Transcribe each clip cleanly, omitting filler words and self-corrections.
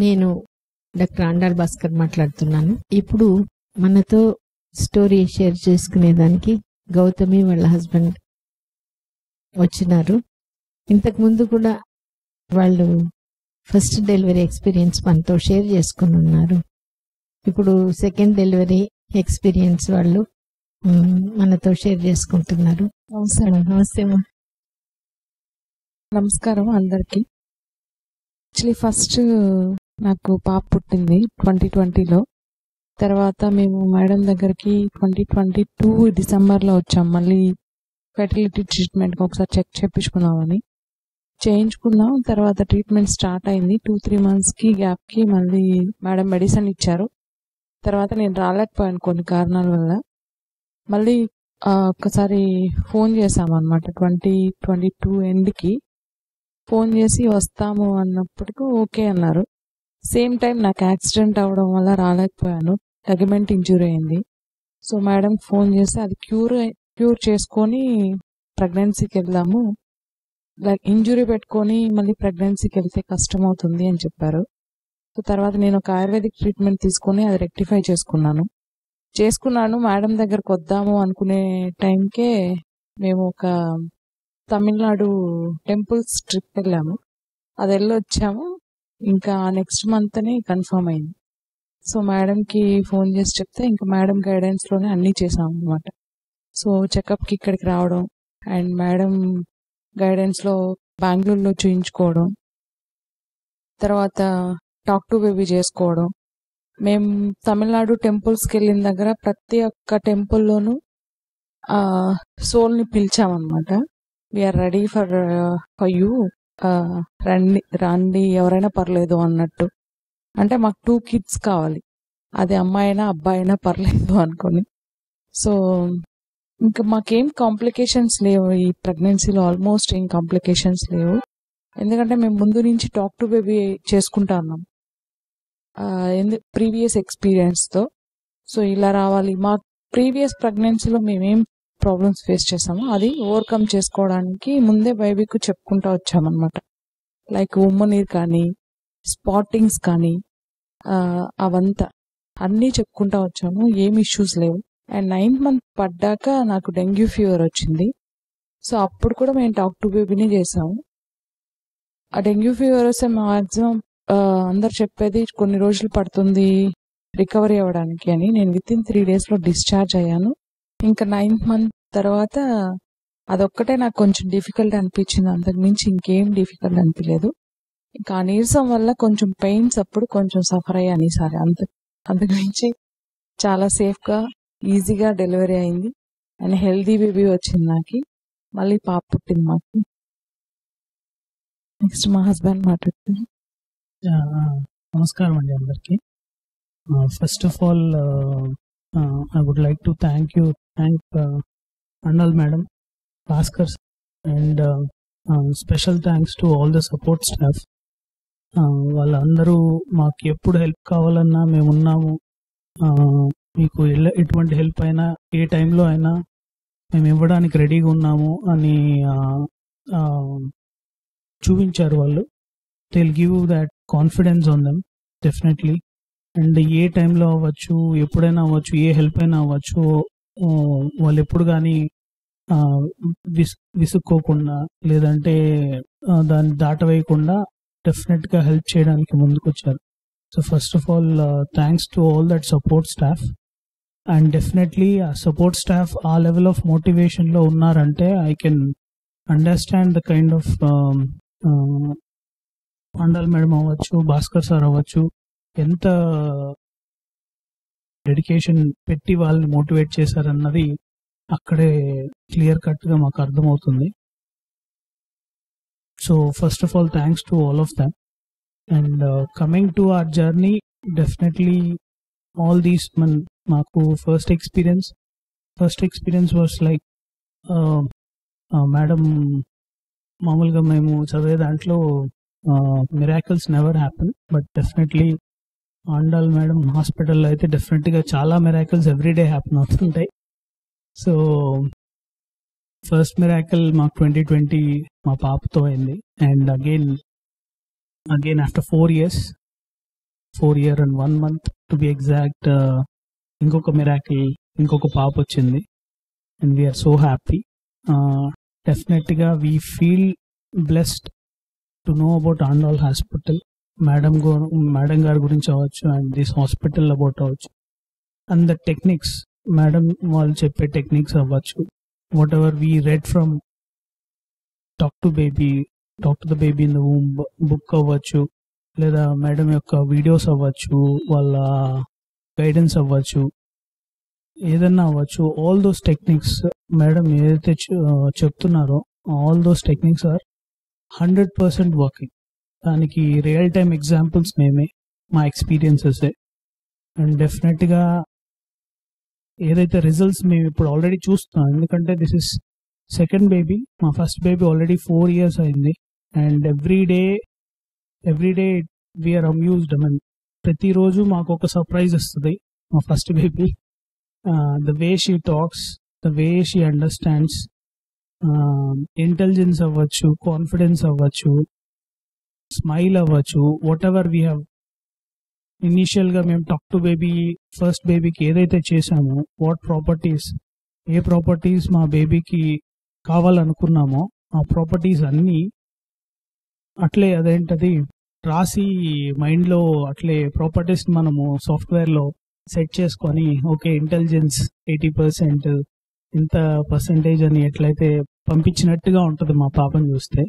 నేను డాక్టర్ ఆండాళ్ భాస్కర్ మాట్లాడుతున్నాను. ఇప్పుడు మనతో స్టోరీ షేర్ చేసుకునేదానికి గౌతమి వాళ్ళ హస్బెండ్ వచ్చినారు. ఇంతకు ముందు కూడా వాళ్ళు ఫస్ట్ డెలివరీ ఎక్స్పీరియన్స్ మనతో షేర్ చేసుకుని ఉన్నారు. ఇప్పుడు సెకండ్ డెలివరీ ఎక్స్పీరియన్స్ వాళ్ళు మనతో షేర్ చేసుకుంటున్నారు. నమస్తే. నమస్కారం అందరికి. యాక్చువల్లీ ఫస్ట్ నాకు పాప పుట్టింది 2020లో. తర్వాత మేము మేడం దగ్గరికి 2022 డిసెంబర్లో వచ్చాం. మళ్ళీ ఫెర్టిలిటీ ట్రీట్మెంట్కి ఒకసారి చెక్ చేయించుకున్నామని చేయించుకున్నాం. తర్వాత ట్రీట్మెంట్ స్టార్ట్ అయింది. 2-3 మంత్స్కి గ్యాప్కి మళ్ళీ మేడం మెడిసిన్ ఇచ్చారు. తర్వాత నేను రాలేకపోయాను కొన్ని కారణాల వల్ల. మళ్ళీ ఒక్కసారి ఫోన్ చేసామన్నమాట 2022 ఎండ్కి. ఫోన్ చేసి వస్తాము అన్నప్పటికీ ఓకే అన్నారు. సేమ్ టైం నాకు యాక్సిడెంట్ అవ్వడం వల్ల రాలేకపోయాను. లెగమెంట్ ఇంజురీ అయింది. సో మేడం ఫోన్ చేసి అది క్యూర్ చేసుకొని ప్రెగ్నెన్సీకి వెళ్దాము, ఇంజురీ పెట్టుకొని మళ్ళీ ప్రెగ్నెన్సీకి వెళ్తే కష్టం అవుతుంది అని చెప్పారు. సో తర్వాత నేను ఒక ఆయుర్వేదిక్ ట్రీట్మెంట్ తీసుకొని అది రెక్టిఫై చేసుకున్నాను. మేడం దగ్గరకు వద్దాము అనుకునే టైంకే మేము ఒక తమిళనాడు టెంపుల్స్ ట్రిప్ వెళ్ళాము. అది వెళ్ళొచ్చాము. ఇంకా నెక్స్ట్ మంత్నే కన్ఫర్మ్ అయింది. సో మేడంకి ఫోన్ చేసి చెప్తే ఇంకా మేడం గైడెన్స్లోనే అన్నీ చేసాం అనమాట. సో చెకప్కి ఇక్కడికి రావడం అండ్ మేడం గైడెన్స్లో బెంగళూరులో చూయించుకోవడం, తర్వాత టాక్ టు బేబీ చేసుకోవడం. మేము తమిళనాడు టెంపుల్స్కి వెళ్ళిన దగ్గర ప్రతి ఒక్క టెంపుల్లోనూ సోల్ని పిలిచామన్నమాట. వీఆర్ రెడీ ఫర్ యూ, రండి ఎవరైనా పర్లేదు అన్నట్టు. అంటే మాకు 2 kids కావాలి, అది అమ్మాయి అయినా అబ్బాయి అయినా పర్లేదు అనుకొని. సో ఇంకా మాకేం కాంప్లికేషన్స్ లేవు ఈ ప్రెగ్నెన్సీలో, ఆల్మోస్ట్ ఏం కాంప్లికేషన్స్ లేవు. ఎందుకంటే మేము ముందు నుంచి టాక్ టు బేబీ చేసుకుంటా ఉన్నాం ప్రీవియస్ ఎక్స్పీరియన్స్తో. సో ఇలా రావాలి. మా ప్రీవియస్ ప్రెగ్నెన్సీలో మేమేం ప్రాబ్లమ్స్ ఫేస్ చేసామో అది ఓవర్కమ్ చేసుకోవడానికి ముందే బేబీకి చెప్పుకుంటా వచ్చామన్నమాట. లైక్ ఉమ్మనీరు కానీ, స్పాటింగ్స్ కానీ, అవంతా అన్నీ చెప్పుకుంటా వచ్చాము. ఏం ఇష్యూస్ లేవు. అండ్ 9th month పడ్డాక నాకు డెంగ్యూ ఫీవర్ వచ్చింది. సో అప్పుడు కూడా మేము టాక్ టు బేబీనే చేసాము. ఆ డెంగ్యూ ఫీవర్ వస్తే మాక్సిమం అందరు చెప్పేది కొన్ని రోజులు పడుతుంది రికవరీ అవ్వడానికి అని. నేను వితిన్ 3 daysలో డిశ్చార్జ్ అయ్యాను. ఇంకా 9th month తర్వాత అదొక్కటే నాకు కొంచెం డిఫికల్ట్ అనిపించింది. అంతకు మించి ఇంకేం డిఫికల్ట్ అనిపించలేదు. ఇంకా ఆ నీరసం వల్ల కొంచెం పెయిన్స్ అప్పుడు కొంచెం సఫర్ అయ్యాను ఈసారి. అంతకు మించి చాలా సేఫ్గా ఈజీగా డెలివరీ అయింది అండ్ హెల్దీ బేబీ వచ్చింది నాకు. మళ్ళీ పాప పుట్టింది మాకు. నెక్స్ట్ మా హస్బెండ్ మాట్లాడుతుంది. నమస్కారం అండి అందరికి. First of all I would like to thank Andal madam, Bhaskar and special thanks to all the support staff. వాళ్ళందరూ మాకు ఎప్పుడు హెల్ప్ కావాలన్నా మేము ఉన్నాము, మీకు ఎటువంటి హెల్ప్ అయినా ఏ టైంలో అయినా మేము ఇవ్వడానికి రెడీగా ఉన్నాము అని చూపించారు వాళ్ళు. They will give that confidence on them definitely. And ఏ టైంలో అవ్వచ్చు, ఎప్పుడైనా అవ్వచ్చు, ఏ హెల్ప్ అయినా అవ్వచ్చు, వాళ్ళు ఎప్పుడు కానీ విసుక్కోకుండా లేదంటే దాన్ని దాటవేయకుండా డెఫినెట్గా హెల్ప్ చేయడానికి ముందుకు వచ్చారు. So first of all thanks to all that support staff. And definitely ఆ సపోర్ట్ స్టాఫ్ ఆ లెవెల్ ఆఫ్ మోటివేషన్లో ఉన్నారంటే I can understand the kind of Andal madam అవ్వచ్చు, భాస్కర్ సార్ అవ్వచ్చు, ఎంత డెడికేషన్ పెట్టి వాళ్ళని మోటివేట్ చేశారన్నది అక్కడే క్లియర్ కట్గా మాకు అర్థమవుతుంది. So first of all thanks to all of them. And coming to our journey, definitely all these మాకు first experience was like madam, మామూలుగా మేము చదివే దాంట్లో miracles never happen, but definitely Andal madam హాస్పిటల్లో అయితే డెఫినెట్గా చాలా మిరాకిల్స్ ఎవ్రీడే హ్యాపెన్ అవుతుంటాయి. సో ఫస్ట్ మిరాకిల్ మాకు 2020 మా పాపతో అయింది. And again after 4 years 4 year and 1 month to be exact. ఇంకొక మిరాకిల్, ఇంకొక పాప వచ్చింది. And we are so happy. డెఫినెట్గా we feel blessed to know about Andal hospital. Madam గారి గురించి అవ్వచ్చు, అండ్ దిస్ హాస్పిటల్ అబౌట్ అవ్వచ్చు, అండ్ ద టెక్నిక్స్, మేడం వాళ్ళు చెప్పే టెక్నిక్స్ అవ్వచ్చు, whatever we read from talk to the baby in the womb book అవ్వచ్చు, లేదా మేడం యొక్క వీడియోస్ అవ్వచ్చు, వాళ్ళ గైడెన్స్ అవ్వచ్చు, ఏదన్నా అవ్వచ్చు. ఆల్ దోస్ టెక్నిక్స్ మేడం ఏదైతే చెప్తున్నారో all those techniques are 100% working. దానికి రియల్ టైమ్ ఎగ్జాంపుల్స్ మేమే, మా ఎక్స్పీరియన్సెస్. అండ్ డెఫినెట్గా ఏదైతే రిజల్ట్స్ మేము ఇప్పుడు ఆల్రెడీ చూస్తున్నాం, ఎందుకంటే దిస్ ఇస్ సెకండ్ బేబీ. మా ఫస్ట్ బేబీ ఆల్రెడీ 4 years అయింది. And every day we're amused. I mean ప్రతిరోజు మాకు ఒక సర్ప్రైజ్ వస్తుంది మా first baby. The way she talks, the way she understands, intelligence అవ్వచ్చు, కాన్ఫిడెన్స్ అవ్వచ్చు, స్మైల్ అవ్వచ్చు, వాట్ ఎవర్ వీ హ్యావ్ ఇనీషియల్గా మేము టాక్ టు బేబీ ఫస్ట్ బేబీకి ఏదైతే చేసామో, ఏ ప్రాపర్టీస్ మా బేబీకి కావాలనుకున్నామో ఆ ప్రాపర్టీస్ అన్నీ అట్లే అదేంటది రాసి మైండ్లో అట్లే ప్రాపర్టీస్ మనము సాఫ్ట్వేర్లో సెట్ చేసుకొని, ఓకే ఇంటెలిజెన్స్ 80%, ఇంత పర్సంటేజ్ అని ఎట్లయితే పంపించినట్టుగా ఉంటుంది మా పాపను చూస్తే.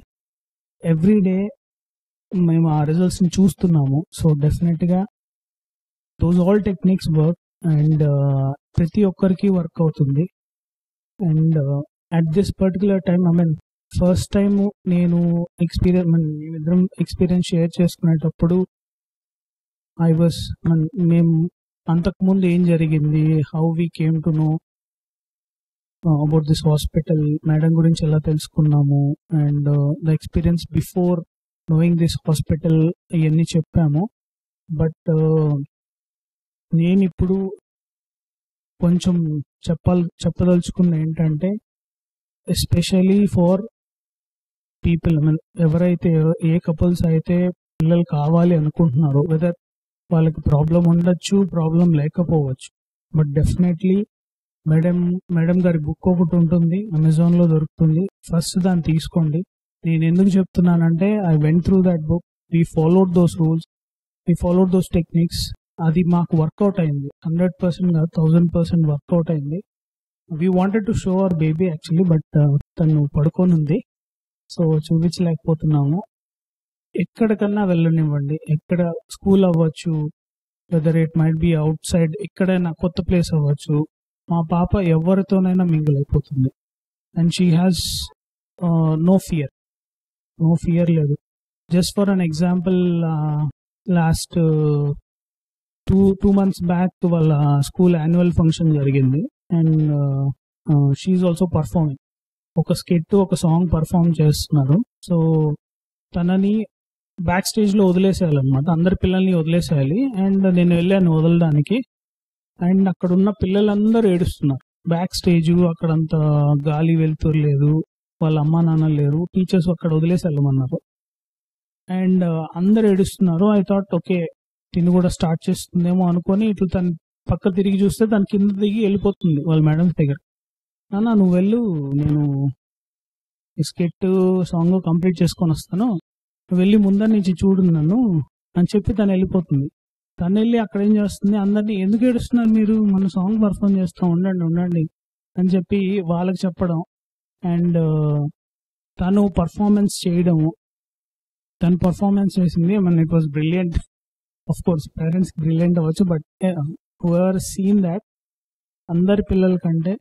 ఎవ్రీ డే మేము ఆ రిజల్ట్స్ని చూస్తున్నాము. సో డెఫినెట్గా those all techniques work, and ప్రతి ఒక్కరికి వర్క్ అవుతుంది. And at this particular time, I mean first time నేను మేమిద్దరం ఎక్స్పీరియన్స్ షేర్ చేసుకునేటప్పుడు మేము అంతకుముందు ఏం జరిగింది, how we came to know about this hospital, madam గురించి ఎలా తెలుసుకున్నాము, and the experience before knowing this hospital, ఇవన్నీ చెప్పాము. బట్ నేను ఇప్పుడు కొంచెం చెప్పదలుచుకున్న ఏంటంటే, ఎస్పెషలీ ఫర్ పీపుల్, ఎవరైతే ఏ కపుల్స్ అయితే పిల్లలు కావాలి అనుకుంటున్నారో, వెదర్ వాళ్ళకి ప్రాబ్లం ఉండొచ్చు, ప్రాబ్లం లేకపోవచ్చు, బట్ డెఫినెట్లీ మేడం గారి బుక్ ఒకటి ఉంటుంది, అమెజాన్లో దొరుకుతుంది. ఫస్ట్ దాన్ని తీసుకోండి. నేను ఎందుకు చెప్తున్నానంటే, I went through that book, we followed those rules, we followed those techniques. అది మాకు వర్కౌట్ అయింది. 100% కాదు, 1000% వర్కౌట్ అయింది. We wanted to show hour baby actually, but తను పడుకొని ఉంది, సో చూపించలేకపోతున్నాము. ఎక్కడికన్నా వెళ్ళనివ్వండి, ఎక్కడ స్కూల్ అవ్వచ్చు, whether it might be outside, ఎక్కడైనా కొత్త ప్లేస్ అవ్వచ్చు, మా పాప ఎవరితోనైనా మింగిల్ అయిపోతుంది. And she has no fear లేదు. Just for an example, last 2 months back వాళ్ళ స్కూల్ యాన్యువల్ ఫంక్షన్ జరిగింది. అండ్ షీఈ్ ఆల్సో పర్ఫార్మింగ్, ఒక స్కిట్, ఒక సాంగ్ పర్ఫార్మ్ చేస్తున్నారు. సో తనని బ్యాక్ స్టేజ్లో వదిలేసేయాలన్నమాట, అందరి పిల్లల్ని వదిలేసేయాలి. అండ్ నేను వెళ్ళాను వదలడానికి, అండ్ అక్కడ ఉన్న పిల్లలందరూ ఏడుస్తున్నారు. బ్యాక్ స్టేజ్ అక్కడంత గాలి వెళ్తురు లేదు, వాళ్ళ అమ్మా నాన్న లేరు, టీచర్స్ అక్కడ వదిలేసి వెళ్ళమన్నారు. అండ్ అందరు ఏడుస్తున్నారు. ఐ థాట్ ఓకే తిని కూడా స్టార్ట్ చేస్తుందేమో అనుకొని ఇట్లా తను పక్క తిరిగి చూస్తే తన కింద దిగి వెళ్ళిపోతుంది వాళ్ళ మేడం దగ్గర. నాన్న నువ్వు వెళ్ళు, నేను స్కెట్ సాంగ్ కంప్లీట్ చేసుకొని వస్తాను, నువ్వు వెళ్ళి ముందర నుంచి చూడు నన్ను అని చెప్పి తను వెళ్ళిపోతుంది. తను వెళ్ళి అక్కడ ఏం చేస్తుంది, అందరినీ ఎందుకు ఏడుస్తున్నారు మీరు, మన సాంగ్ పర్ఫామ్ చేస్తాం, ఉండండి అని చెప్పి వాళ్ళకి చెప్పడం. అండ్ తను పర్ఫార్మెన్స్ చేయడము, తను పర్ఫార్మెన్స్ చేసింది. It was brilliant. Of course parents brilliant అవ్వచ్చు, బట్ హూఎవర్ సీన్ దాట్, అందరి పిల్లల కంటే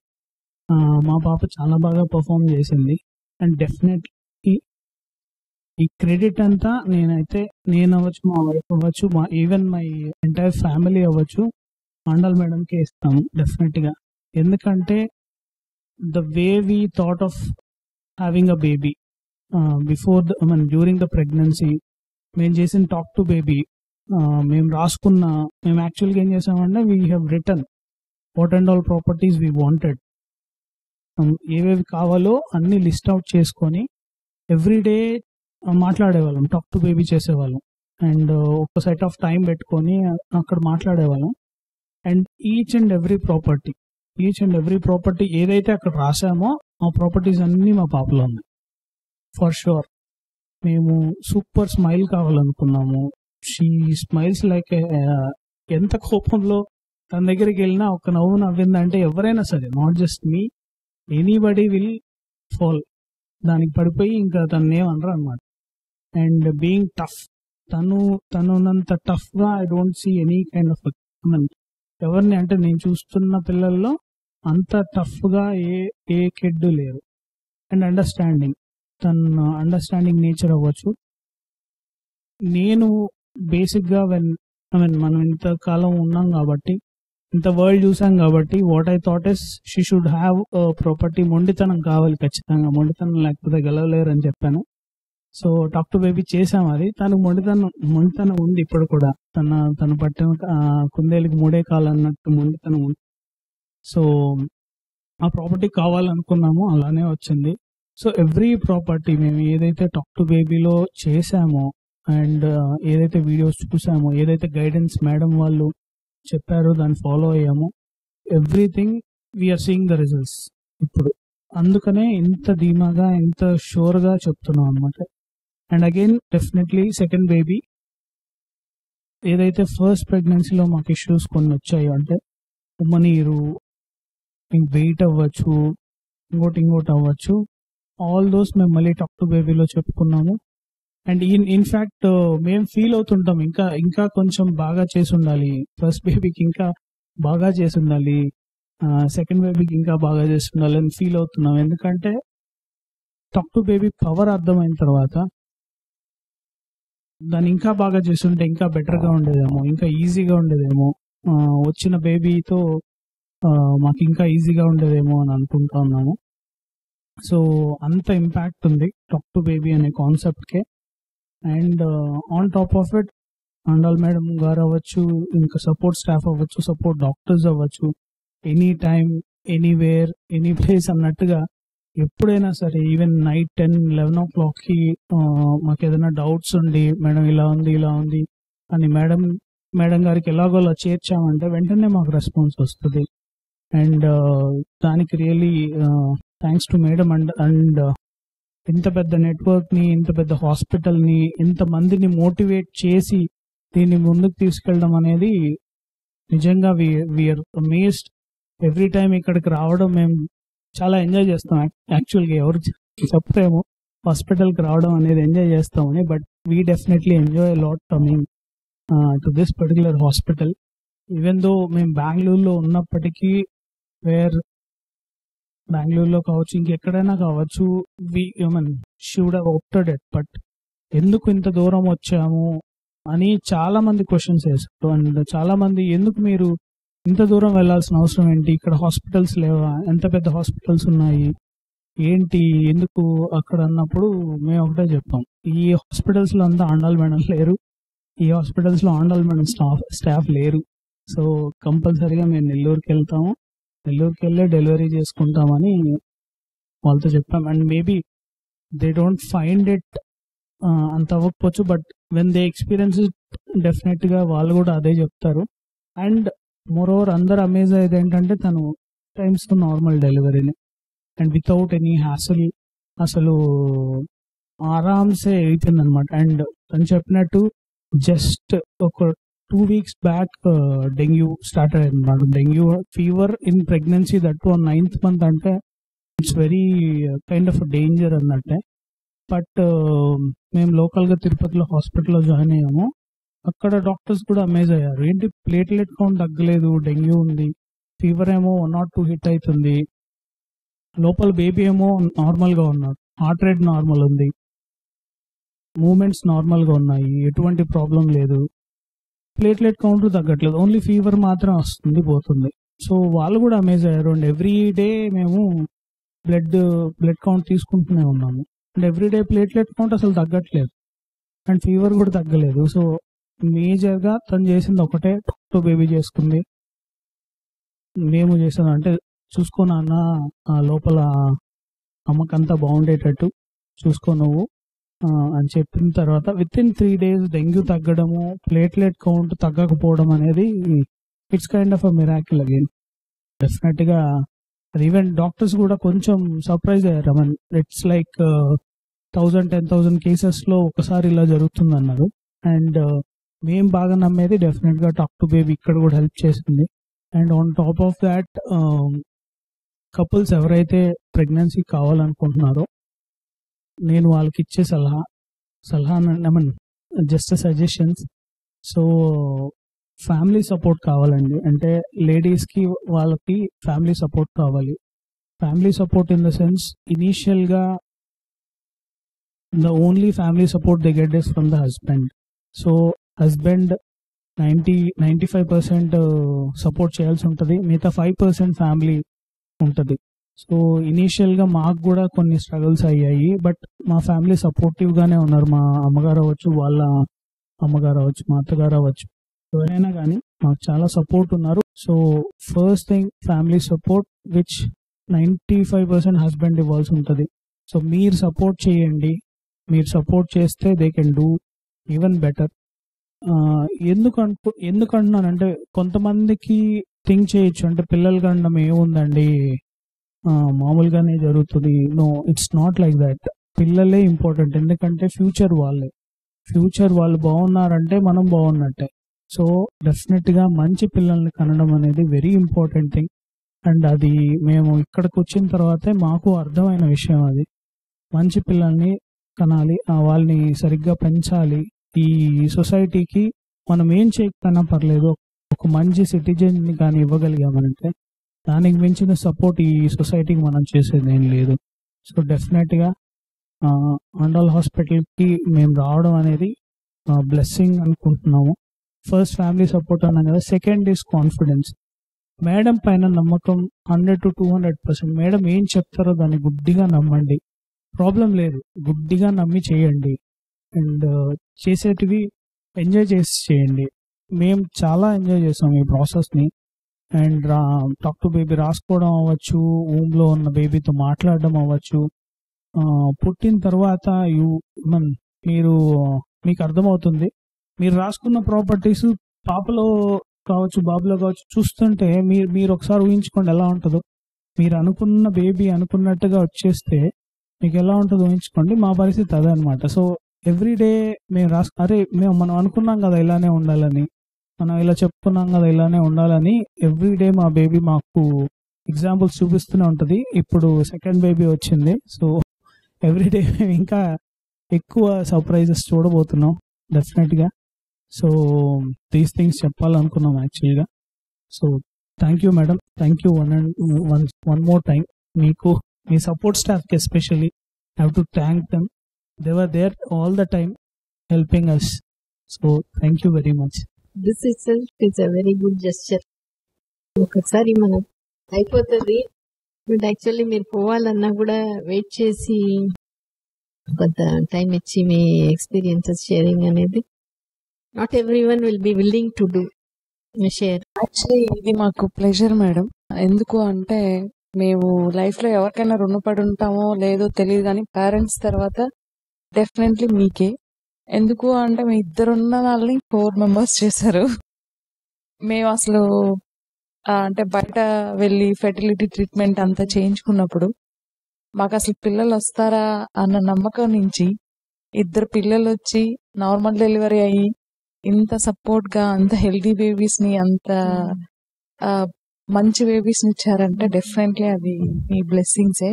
మా పాప చాలా బాగా పర్ఫామ్ చేసింది. అండ్ డెఫినెట్లీ ఈ క్రెడిట్ అంతా నేను అవ్వచ్చు, మా వైఫ్ అవ్వచ్చు, ఈవెన్ మై ఎంటైర్ ఫ్యామిలీ అవ్వచ్చు, ఆండాల్ మేడంకే ఇస్తాము డెఫినెట్గా. ఎందుకంటే the way we thought of having a baby before during the pregnancy, మేము చేసిన టాక్ టు బేబీ, మేము యాక్చువల్గా ఏం చేసామంటే we have return what and all properties we wanted. ఏవేవి కావాలో అన్ని లిస్ట్ అవుట్ చేసుకొని ఎవ్రీ డే మాట్లాడేవాళ్ళం, టాక్ టు బేబీ చేసేవాళ్ళం. అండ్ ఒక సెట్ ఆఫ్ టైం పెట్టుకొని అక్కడ మాట్లాడేవాళ్ళం. And each and every property ఏదైతే అక్కడ రాసామో ఆ ప్రాపర్టీస్ అన్నీ మా పాపలో ఉన్నాయి ఫర్ షూర్. మేము సూపర్ స్మైల్ కావాలనుకున్నాము. షీ స్మైల్స్ లైక్, ఎంత కోపంలో తన దగ్గరికి వెళ్ళినా ఒక నవ్వు నవ్విందంటే ఎవరైనా సరే, not just me, anybody will fall, దానికి పడిపోయి ఇంకా తను ఏమనరు అనమాట. అండ్ బీయింగ్ టఫ్, తనున్నంత టఫ్ గా I don't see any kind of ఎవరిని, అంటే నేను చూస్తున్న పిల్లల్లో అంత టఫ్ గా ఏ కిడ్ లేరు. అండ్ అండర్స్టాండింగ్, తన అండర్స్టాండింగ్ నేచర్ అవ్వచ్చు. నేను బేసిక్ గా మనం ఇంతకాలం ఉన్నాం కాబట్టి, ఇంత వరల్డ్ చూసాం కాబట్టి, what I thought is she should have property. మొండితనం కావాలి ఖచ్చితంగా, మొండితనం లేకపోతే గెలవలేరు అని చెప్పాను. సో టాక్ టు బేబీ చేసాం అది. తనకు మొండితనం ఉంది ఇప్పుడు కూడా. తన పట్టిన కుందేలుకి మూడే కాలు అన్నట్టు మొండితనం ఉంది. సో ఆ ప్రాపర్టీ కావాలనుకున్నాము, అలానే వచ్చింది. సో ఎవ్రీ ప్రాపర్టీ మేము ఏదైతే టాక్ టు బేబీలో చేసామో, అండ్ ఏదైతే వీడియోస్ చూసామో, ఏదైతే గైడెన్స్ మేడం వాళ్ళు చెప్పారో దాన్ని ఫాలో అయ్యాము. Everything we're seeing the results ఇప్పుడు. అందుకనే ఇంత ధీమాగా, ఇంత షూర్గా చెప్తున్నాం అనమాట. And again definitely second baby, ఏదైతే ఫస్ట్ ప్రెగ్నెన్సీలో మాకు ఇష్యూస్ కొన్ని వచ్చాయో, అంటే ఉమ్మనీరు, వెయిట్ అవ్వచ్చు, ఇంకోటి అవ్వచ్చు, ఆల్ దోస్ మేము మళ్ళీ టాక్ టు బేబీలో చెప్పుకున్నాము. అండ్ ఇన్ఫ్యాక్ట్ మేము ఫీల్ అవుతుంటాం, ఇంకా కొంచెం బాగా చేసి ఉండాలి, ఫస్ట్ బేబీకి ఇంకా బాగా చేసి ఉండాలి, సెకండ్ బేబీకి ఇంకా బాగా చేసి ఉండాలి అని ఫీల్ అవుతున్నాం. ఎందుకంటే టాక్ టు బేబీ పవర్ అర్థమైన తర్వాత దాన్ని ఇంకా బాగా చేస్తుంటే ఇంకా బెటర్గా ఉండేదేమో, ఇంకా ఈజీగా ఉండేదేమో, వచ్చిన బేబీతో మాకు ఇంకా ఈజీగా ఉండేదేమో అని అనుకుంటా ఉన్నాము. సో అంత ఇంపాక్ట్ ఉంది టాక్ టు బేబీ అనే కాన్సెప్ట్కే. And on top of it Andal madam గారు అవ్వచ్చు, ఇంకా సపోర్ట్ స్టాఫ్ అవ్వచ్చు, సపోర్ట్ డాక్టర్స్ అవ్వచ్చు, any time, anywhere, any place అన్నట్టుగా ఎప్పుడైనా సరే, ఈవెన్ నైట్ 10-11 o'clock మాకు ఏదైనా డౌట్స్ ఉండి, మేడం ఇలా ఉంది అని మేడం గారికి ఎలాగోలా చేర్చామంటే వెంటనే మాకు రెస్పాన్స్ వస్తుంది. అండ్ దానికి really thanks to madam. And ఇంత పెద్ద నెట్వర్క్ ని, ఇంత పెద్ద హాస్పిటల్ ని, ఇంత మందిని మోటివేట్ చేసి దీన్ని ముందుకు తీసుకెళ్ళడం అనేది నిజంగా వీఆర్ అమేజ్డ్. ఎవ్రీ టైం ఇక్కడికి రావడం మేము చాలా ఎంజాయ్ చేస్తాం. యాక్చువల్గా ఎవరు చెప్పరేమో హాస్పిటల్కి రావడం అనేది ఎంజాయ్ చేస్తామని, but we definitely enjoy lot coming to this particular hospital. Even though మేము బెంగళూరులో ఉన్నప్పటికీ, బెంగళూరులో కావచ్చు, ఇంకెక్కడైనా కావచ్చు, she would have opted it. But ఎందుకు ఇంత దూరం వచ్చాము అని చాలా మంది క్వశ్చన్స్ వేశారు. అండ్ చాలా మంది, ఎందుకు మీరు ఇంత దూరం వెళ్లాల్సిన అవసరం ఏంటి, ఇక్కడ హాస్పిటల్స్ లేవా, ఎంత పెద్ద హాస్పిటల్స్ ఉన్నాయి ఏంటి, ఎందుకు అక్కడ అన్నప్పుడు మేము ఒకటే చెప్తాం, ఈ హాస్పిటల్స్ లో అంతా ఆండాల్ మేడం లేరు, ఈ హాస్పిటల్స్ లో ఆండాల్ మేడం స్టాఫ్ లేరు. సో కంపల్సరీగా మేము నెల్లూరుకి వెళ్తాము, నెల్లూరుకి వెళ్ళి డెలివరీ చేసుకుంటామని వాళ్ళతో చెప్పాం. And maybe they don't find it అంత అవ్వకపోవచ్చు, but when they experience definite గా వాళ్ళు కూడా అదే చెప్తారు. అండ్ మోర్ ఓవర్ అందరు అమేజ్ అయ్యేది ఏంటంటే తను టైమ్స్ నార్మల్ డెలివరీని, అండ్ వితౌట్ ఎనీ హ్యాసల్, అసలు ఆరామ్సే అయిపోయింది అనమాట. అండ్ తను చెప్పినట్టు జస్ట్ ఒక 2 weeks బ్యాక్ డెంగ్యూ స్టార్ట్ అయ్యింది అనమాట. Dengue fever in pregnancy, that on 9th month, అంటే it's very kind of danger అన్నట్టే. బట్ మేము లోకల్గా తిరుపతిలో హాస్పిటల్లో జాయిన్ అయ్యాము. అక్కడ డాక్టర్స్ కూడా అమేజ్ అయ్యారు, ఏంటి ప్లేట్లెట్ కౌంట్ తగ్గలేదు, డెంగ్యూ ఉంది, ఫీవర్ ఏమో 102 హిట్ అవుతుంది, లోపల బేబీ ఏమో నార్మల్గా ఉన్నారు, హార్ట్ రేట్ నార్మల్ ఉంది, మూమెంట్స్ నార్మల్గా ఉన్నాయి, ఎటువంటి ప్రాబ్లం లేదు, ప్లేట్లెట్ కౌంట్ తగ్గట్లేదు, ఓన్లీ ఫీవర్ మాత్రం వస్తుంది పోతుంది. సో వాళ్ళు కూడా అమేజ్ అయ్యారు. అండ్ ఎవ్రీ డే మేము బ్లడ్ కౌంట్ తీసుకుంటూనే ఉన్నాము. And every day platelet count అసలు తగ్గట్లేదు, అండ్ ఫీవర్ కూడా తగ్గలేదు. సో మేజర్గా తను చేసింది ఒకటే, టాక్ బేబీ చేసుకుంది. మేము చేసాం అంటే, చూసుకో నాన్న, లోపల అమ్మకంతా బాగుండేటట్టు చూసుకో నువ్వు, అని చెప్పిన తర్వాత విత్ ఇన్ 3 days డెంగ్యూ తగ్గడము, ప్లేట్లెట్ కౌంట్ తగ్గకపోవడం అనేది it's kind of a miracle again. డెఫినెట్గా అది ఈవెన్ డాక్టర్స్ కూడా కొంచెం సర్ప్రైజ్ అయ్యారు. ఐ మీన్ ఇట్స్ లైక్ 10,000-10,000 కేసెస్లో ఒకసారి ఇలా జరుగుతుంది అన్నారు. అండ్ మేము బాగా నమ్మేది డెఫినెట్గా టాక్ టు బేబీ ఇక్కడ కూడా హెల్ప్ చేసింది. And on top of that couples ఎవరైతే ప్రెగ్నెన్సీ కావాలనుకుంటున్నారో నేను వాళ్ళకి ఇచ్చే సలహా I mean just suggestions. So family support కావాలండి. అంటే లేడీస్కి వాళ్ళకి ఫ్యామిలీ సపోర్ట్ కావాలి. Family support in the sense ఇనీషియల్గా the only family support they get is from the husband. So husband 90-95% support చేయాల్సి ఉంటుంది, మిగతా 5% ఫ్యామిలీ ఉంటుంది. సో ఇనీషియల్గా మాకు కూడా కొన్ని స్ట్రగుల్స్ అయ్యాయి, బట్ మా ఫ్యామిలీ సపోర్టివ్గానే ఉన్నారు. మా అమ్మగారు అవ్వచ్చు, వాళ్ళ అమ్మగారు అవ్వచ్చు, మా అత్తగారు అవ్వచ్చు, ఎవరైనా కానీ మాకు చాలా సపోర్ట్ ఉన్నారు. So first thing family support which 95% husband ఇవ్వాల్సి ఉంటుంది. సో మీరు సపోర్ట్ చేయండి. మీరు సపోర్ట్ చేస్తే they can do even better. ఎందుకంటున్నానంటే కొంతమందికి థింక్ చేయొచ్చు, అంటే పిల్లలు కండం ఏముందండి, మామూలుగానే జరుగుతుంది. No, it's not like that. పిల్లలే ఇంపార్టెంట్. ఎందుకంటే ఫ్యూచర్ వాళ్ళు బాగున్నారంటే మనం బాగున్నట్టే. సో డెఫినెట్గా మంచి పిల్లల్ని కనడం అనేది వెరీ ఇంపార్టెంట్ థింగ్. అండ్ అది మేము ఇక్కడికి వచ్చిన తర్వాతే మాకు అర్థమైన విషయం. అది మంచి పిల్లల్ని కనాలి, వాళ్ళని సరిగ్గా పెంచాలి. ఈ సొసైటీకి మనం ఏం చేయకపోయినా పర్లేదు, ఒక మంచి సిటిజన్ని కానీ ఇవ్వగలిగామంటే దానికి మించిన సపోర్ట్ ఈ సొసైటీకి మనం చేసేది ఏం లేదు. సో డెఫినెట్గా అండోల్ హాస్పిటల్కి మేము రావడం అనేది బ్లెస్సింగ్ అనుకుంటున్నాము. ఫస్ట్ ఫ్యామిలీ సపోర్ట్ అన్నాం కదా. Second is confidence. మేడం పైన నమ్మకం 100-200%. మేడం ఏం చెప్తారో దాన్ని గుడ్డిగా నమ్మండి, ప్రాబ్లం లేదు. గుడ్డిగా నమ్మి చేయండి. అండ్ చేసేటివి ఎంజాయ్ చేసి చేయండి. మేము చాలా ఎంజాయ్ చేసాం ఈ ప్రాసెస్ని. అండ్ టాక్ టు బేబీ రాసుకోవడం అవ్వచ్చు, ఊమ్లో ఉన్న బేబీతో మాట్లాడడం అవ్వచ్చు, పుట్టిన తర్వాత మీకు అర్థమవుతుంది. మీరు రాసుకున్న ప్రాపర్టీస్ పాపలో కావచ్చు, బాబులో కావచ్చు, చూస్తుంటే మీరు ఒకసారి ఊహించుకోండి ఎలా ఉంటుందో. మీరు అనుకున్న బేబీ అనుకున్నట్టుగా వచ్చేస్తే మీకు ఎలా ఉంటుందో ఊహించుకోండి. మా పరిస్థితి అదే అనమాట. సో ఎవ్రీడే మేము మనం అనుకున్నాం కదా ఇలానే ఉండాలని, మనం ఇలా చెప్పుకున్నాం కదా ఇలానే ఉండాలని. ఎవ్రీడే మా బేబీ మాకు ఎగ్జాంపుల్స్ చూపిస్తూనే ఉంటుంది. ఇప్పుడు సెకండ్ బేబీ వచ్చింది. సో ఎవ్రీడే మేము ఇంకా ఎక్కువ సర్ప్రైజెస్ చూడబోతున్నాం డెఫినెట్గా. సో దీస్ థింగ్స్ చెప్పాలనుకున్నాం యాక్చువల్గా. So thank you madam, thank you one more time. మీకు మీ సపోర్ట్ స్టాఫ్కి especially I have to thank them. They were there all the time helping us. So thank you very much. This itself is a very good gesture. ఒకసారి మనం అయిపోతుంది, but actually మీరు పోవాలన్నా కూడా wait చేసి కొంత టైం ఇచ్చి మీ ఎక్స్పీరియన్సెస్ షేరింగ్ అనేది not everyone will be willing to do share. Actually ఇది మాకు ప్లెజర్ మేడం. ఎందుకు అంటే మేము లైఫ్ లో ఎవరికైనా రుణపడి ఉంటామో లేదో తెలియదు, కానీ పేరెంట్స్ తర్వాత డెఫినెట్లీ మీకే. ఎందుకు అంటే మీ ఇద్దరున్న వాళ్ళని 4 members చేశారు. మేము అసలు అంటే బయట వెళ్ళి ఫెర్టిలిటీ ట్రీట్మెంట్ అంతా చేయించుకున్నప్పుడు మాకు అసలు పిల్లలు వస్తారా అన్న నమ్మకం నుంచి 2 పిల్లలు వచ్చి నార్మల్ డెలివరీ అయ్యి ఇంత సపోర్ట్ గా అంత హెల్దీ బేబీస్ ని అంత మంచి బేబీస్ ని ఇచ్చారంటే డెఫినెట్లీ అది మీ బ్లెస్సింగ్సే.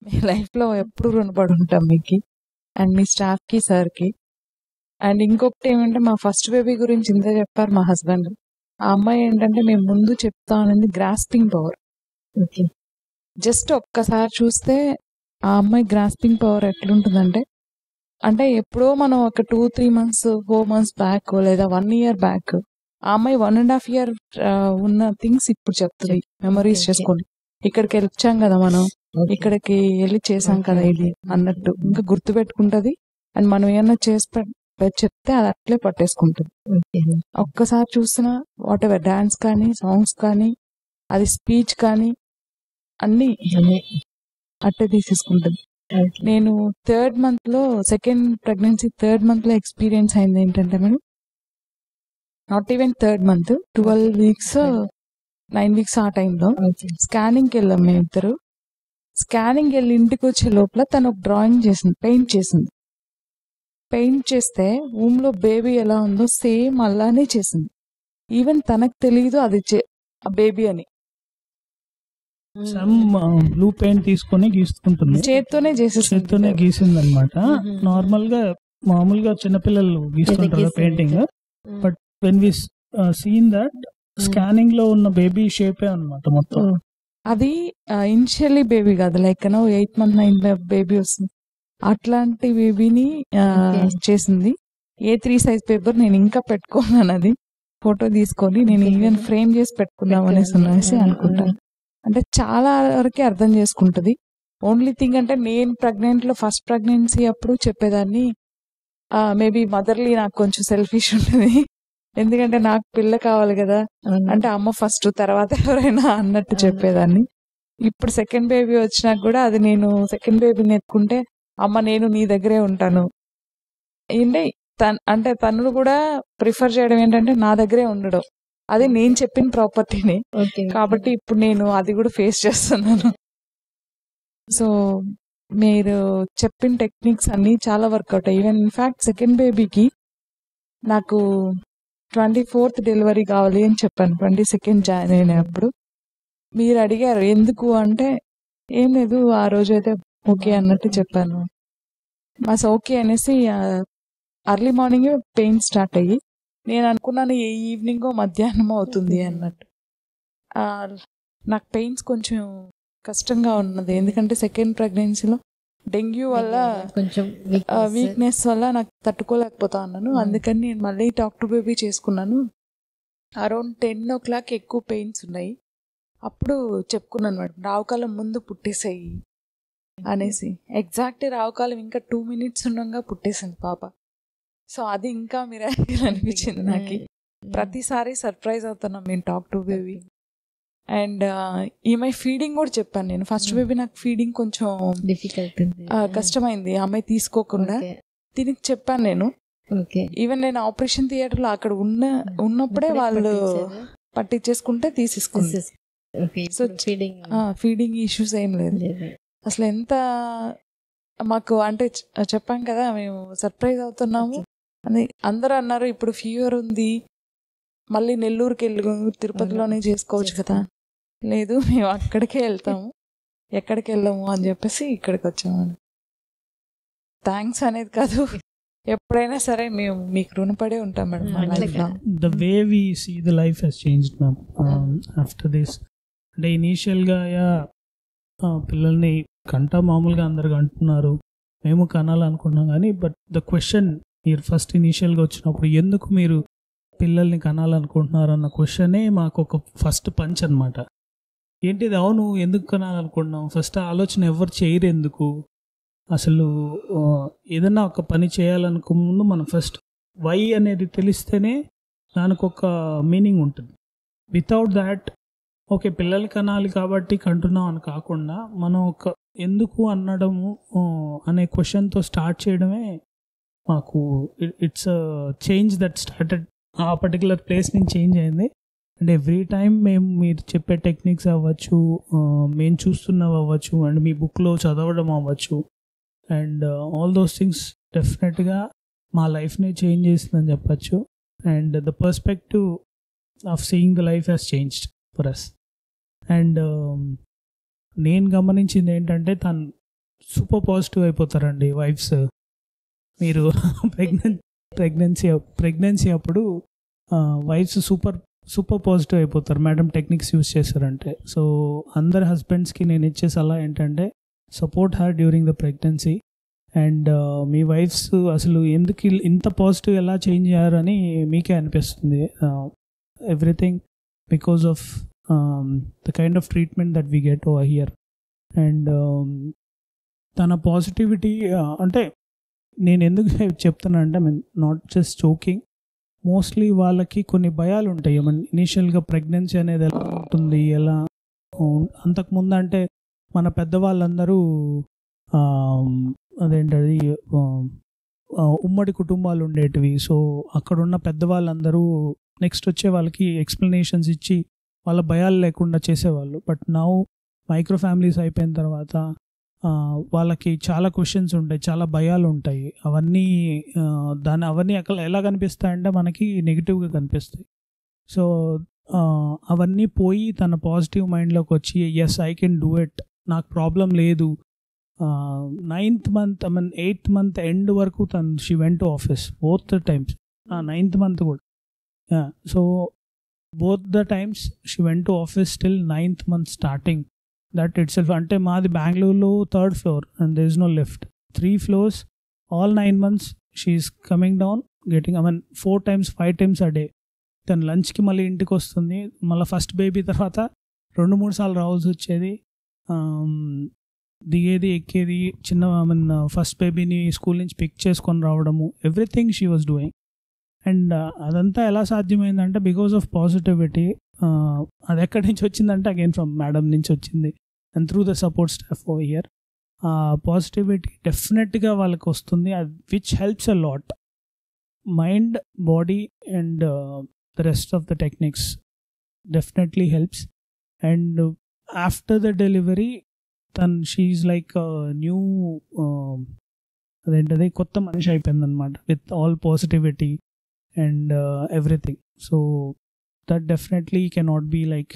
మీ లైఫ్ లో ఎప్పుడు రుణపడి ఉంటాం మీకు అండ్ మీ స్టాఫ్ కి, సార్ కి. అండ్ ఇంకొకటి ఏమంటే మా ఫస్ట్ బేబీ గురించి ఇంత చెప్పారు మా హస్బెండ్. ఆ అమ్మాయి ఏంటంటే మేము ముందు చెప్తా అనేది గ్రాస్పింగ్ పవర్. ఓకే, జస్ట్ ఒక్కసారి చూస్తే ఆ అమ్మాయి గ్రాస్పింగ్ పవర్ ఎట్లుంటుందంటే, అంటే ఎప్పుడో మనం ఒక 2-3 months 4 months బ్యాక్ లేదా 1 year బ్యాక్ ఆ అమ్మాయి 1.5 year ఉన్న థింగ్స్ ఇప్పుడు చెప్తుంది, మెమరీస్ చేసుకోండి. ఇక్కడికి వచ్చాం కదా మనం, ఇక్కడికి వెళ్ళి చేసాం కదా ఇది అన్నట్టు ఇంకా గుర్తు పెట్టుకుంటది. అండ్ మనం ఏమన్నా చెప్తే అది అట్లే పట్టేసుకుంటుంది. ఒక్కసారి చూసినా వాట్ ఎవర్ డాన్స్ కానీ, సాంగ్స్ కానీ, అది స్పీచ్ కానీ అన్ని అట్టే తీసేసుకుంటుంది. నేను థర్డ్ మంత్ లో సెకండ్ ప్రెగ్నెన్సీ థర్డ్ మంత్ లో ఎక్స్పీరియన్స్ అయింది ఏంటంటే madam, not even third month, 12 weeks 9 weeks ఆ టైంలో స్కానింగ్కి వెళ్ళాం మేము ఇద్దరు. స్కానింగ్ వెళ్ళి ఇంటికి వచ్చే లోపల తను ఒక డ్రాయింగ్ చేసింది, పెయింట్ చేసింది. పెయింట్ చేస్తే womb లో బేబీ ఎలా ఉందో సేమ్ అలానే చేసింది. ఈవెన్ తనకు తెలియదు అది ఆ బేబీ అని. సమ్ బ్లూ పెయింట్ తీసుకొని గీసుకుంటుంది, చేత్తోనే చేత్తోనే గీసింది అనమాట. నార్మల్ గా మామూలుగా చిన్నపిల్లలు గీసుకుంటారు painting, but when we seen that scanning లో ఉన్న బేబీ షేపే అనమాట మొత్తం. అది ఇనిషియల్లీ బేబీ కాదు, లైక్ 8 month 9 బేబీ వస్తుంది అట్లాంటి బేబీని చేసింది. A3 సైజ్ పేపర్ నేను ఇంకా పెట్టుకున్నాను, అది ఫోటో తీసుకొని నేను ఈవెన్ ఫ్రేమ్ చేసి పెట్టుకుందాం అనేసి అనుకుంటాను. అంటే చాలా వరకే అర్థం చేసుకుంటది. ఓన్లీ థింగ్ అంటే నేను ప్రెగ్నెంట్ లో ఫస్ట్ ప్రెగ్నెన్సీ అప్పుడు చెప్పేదాన్ని, మేబీ మదర్లీ నాకు కొంచెం సెల్ఫిష్ ఉంటుంది, ఎందుకంటే నాకు పిల్ల కావాలి కదా, అంటే అమ్మ ఫస్ట్ తర్వాత ఎవరైనా అన్నట్టు చెప్పేదాన్ని. ఇప్పుడు సెకండ్ బేబీ వచ్చినాక కూడా అది నేను సెకండ్ బేబీని ఎత్తుకుంటే అమ్మ నేను నీ దగ్గరే ఉంటాను అంటే తను కూడా ప్రిఫర్ చేయడం ఏంటంటే నా దగ్గరే ఉండడం, అది నేను చెప్పిన ప్రాపర్టీని. కాబట్టి ఇప్పుడు నేను అది కూడా ఫేస్ చేస్తున్నాను. సో మీరు చెప్పిన టెక్నిక్స్ అన్ని చాలా వర్కౌట్ అయ్యి, ఈవెన్ ఇన్ఫాక్ట్ సెకండ్ బేబీకి నాకు 24th డెలివరీ కావాలి అని చెప్పాను. 22nd జాయిన్ అయినప్పుడు మీరు అడిగారు ఎందుకు అంటే, ఏం లేదు ఆ రోజు అయితే ఓకే అన్నట్టు చెప్పాను. మాస్ ఓకే అనేసి అర్లీ మార్నింగ్ పెయిన్ స్టార్ట్ అయ్యి నేను అనుకున్నాను ఏ ఈవినింగో మధ్యాహ్నమో అవుతుంది అన్నట్టు. నాకు పెయిన్స్ కొంచెం కష్టంగా ఉన్నది, ఎందుకంటే సెకండ్ ప్రెగ్నెన్సీలో డెంగ్యూ వల్ల కొంచెం వీక్నెస్ వల్ల నాకు తట్టుకోలేకపోతా ఉన్నాను. అందుకని నేను మళ్ళీ టాక్ టు బేబీ చేసుకున్నాను. అరౌండ్ 10 o'clock ఎక్కువ పెయిన్స్ ఉన్నాయి. అప్పుడు చెప్పుకున్నాను మేడం రావుకాలం ముందు పుట్టేసాయి అనేసి. ఎగ్జాక్ట్ రావుకాలం ఇంకా 2 minutes ఉండగా పుట్టేసింది పాప. సో అది ఇంకా మిరాకిల్ అనిపించింది నాకు. ప్రతిసారి సర్ప్రైజ్ అవుతున్నాం మేము టాక్ టు బేబీ. అండ్ ఈమె ఫీడింగ్ కూడా చెప్పాను నేను. ఫస్ట్ బేబీ నాకు ఫీడింగ్ కొంచెం డిఫికల్ట్ కష్టమైంది, అమ్మాయి తీసుకోకుండా. దీనికి చెప్పాను నేను. ఈవెన్ నేను ఆపరేషన్ థియేటర్ లో అక్కడ ఉన్నప్పుడే వాళ్ళు పట్టించేసుకుంటే తీసేసుకుంది. సో ఫీడింగ్ ఇష్యూస్ ఏం లేదు అసలు. ఎంత మాకు అంటే చెప్పాం కదా మేము సర్ప్రైజ్ అవుతున్నాము అని అందరూ అన్నారు. ఇప్పుడు ఫీవర్ ఉంది మళ్ళీ నెల్లూరుకి తిరుపతిలోనే చేసుకోవచ్చు కదా. లేదు మేము అక్కడికే వెళ్తాము, ఎక్కడికి వెళ్ళాము అని చెప్పేసి ఇక్కడికి వచ్చాము. థ్యాంక్స్ అనేది కాదు, ఎప్పుడైనా సరే మేము మీకు రుణపడే ఉంటాం మేడం మా లైఫ్ లో. The way we see the life has changed ma'am after this. అంటే ఇనీషియల్గా పిల్లల్ని మామూలుగా అందరు కంటున్నారు, మేము కనాలనుకున్నాం కానీ, బట్ ద క్వశ్చన్ మీరు ఫస్ట్ ఇనీషియల్గా వచ్చినప్పుడు ఎందుకు మీరు పిల్లల్ని కనాలనుకుంటున్నారు అన్న క్వశ్చనే మాకు ఒక ఫస్ట్ పంచ్ అనమాట. ఏంటిది, అవును ఎందుకు కనాలనుకుంటున్నాం, ఫస్ట్ ఆలోచన ఎవరు చేయరు ఎందుకు, అసలు ఏదన్నా ఒక పని చేయాలనుకో ముందు మనం ఫస్ట్ వై అనేది తెలిస్తేనే దానికి ఒక మీనింగ్ ఉంటుంది. వితౌట్ దాట్ ఓకే పిల్లలు కనాలి కాబట్టి కంటున్నాం అని కాకుండా మనం ఒక ఎందుకు అనడము అనే క్వశ్చన్తో స్టార్ట్ చేయడమే మాకు ఇట్స్ చేంజ్ దట్ స్టార్టెడ్. ఆ పర్టికులర్ ప్లేస్ నుంచి చేంజ్ అయింది. అండ్ ఎవ్రీ టైం మేము మీరు చెప్పే టెక్నిక్స్ అవ్వచ్చు, మేము చూస్తున్నవి అవ్వచ్చు, అండ్ మీ బుక్లో చదవడం అవ్వచ్చు, అండ్ ఆల్ దోస్ థింగ్స్ డెఫినెట్గా మా లైఫ్ని చేంజ్ చేసిందని చెప్పచ్చు. And the perspective of seeing the life has changed for us. And నేను గమనించింది ఏంటంటే తను సూపర్ పాజిటివ్ అయిపోతారండి వైఫ్స్. మీరు ప్రెగ్నెన్సీ అప్పుడు వైఫ్స్ సూపర్ పాజిటివ్ అయిపోతారు మేడం టెక్నిక్స్ యూస్ చేశారంటే. సో అందరు హస్బెండ్స్కి నేను ఇచ్చే సలహా ఏంటంటే support her during the pregnancy. And మీ వైఫ్స్ అసలు ఎందుకు ఇంత పాజిటివ్ ఎలా చేంజ్ అయ్యారని మీకే అనిపిస్తుంది. Everything because of the kind of treatment that we get over here. And తన పాజిటివిటీ అంటే నేను ఎందుకు చెప్తున్నా అంటే నాట్ జస్ట్ జోకింగ్, మోస్ట్లీ వాళ్ళకి కొన్ని భయాలు ఉంటాయి. ఇనీషియల్గా ప్రెగ్నెన్సీ అనేది ఎలా ఉంటుంది, ఎలా అంతకుముందు అంటే మన పెద్దవాళ్ళందరూ అదేంటది ఉమ్మడి కుటుంబాలు ఉండేటివి. సో అక్కడున్న పెద్దవాళ్ళందరూ నెక్స్ట్ వచ్చే వాళ్ళకి ఎక్స్ప్లెనేషన్స్ ఇచ్చి వాళ్ళ భయాలు లేకుండా చేసేవాళ్ళు. బట్ నౌ మైక్రో ఫ్యామిలీస్ అయిపోయిన తర్వాత వాళ్ళకి చాలా క్వశ్చన్స్ ఉంటాయి, చాలా భయాలు ఉంటాయి. అవన్నీ అవన్నీ అక్కడ ఎలా కనిపిస్తాయంటే మనకి నెగిటివ్గా కనిపిస్తాయి. సో అవన్నీ పోయి తన పాజిటివ్ మైండ్లోకి వచ్చి yes I can do it, నాకు ప్రాబ్లం లేదు. 9th month, 8th month end వరకు she went to office both the times. 9th month కూడా. So both the times she went to office till 9th month starting. That itself, అంటే మాది బెంగళూరులో 3rd floor and there is no lift. 3 floors all 9 months she's coming down getting 4 times 5 times a day. తను లంచ్కి మళ్ళీ ఇంటికి వస్తుంది. మళ్ళీ first baby తర్వాత 2-3 సార్లు రావాల్సి వచ్చేది. దిగేది ఎక్కేది, చిన్న ఫస్ట్ బేబీని స్కూల్ నుంచి పిక్ చేసుకొని రావడము, everything she was doing. And అదంతా ఎలా సాధ్యమైందంటే బికాస్ ఆఫ్ పాజిటివిటీ. అది ఎక్కడి నుంచి వచ్చిందంటే అగైన్ ఫ్రమ్ మేడం నుంచి వచ్చింది and through the support staff over here. Positivity డెఫినెట్గా వాళ్ళకి వస్తుంది, which helps a lot. Mind, body and the rest of the techniques definitely helps. And after the delivery then she's like a new adentadi kotta manishi ayipindi anamata with all positivity and everything. So that definitely cannot be like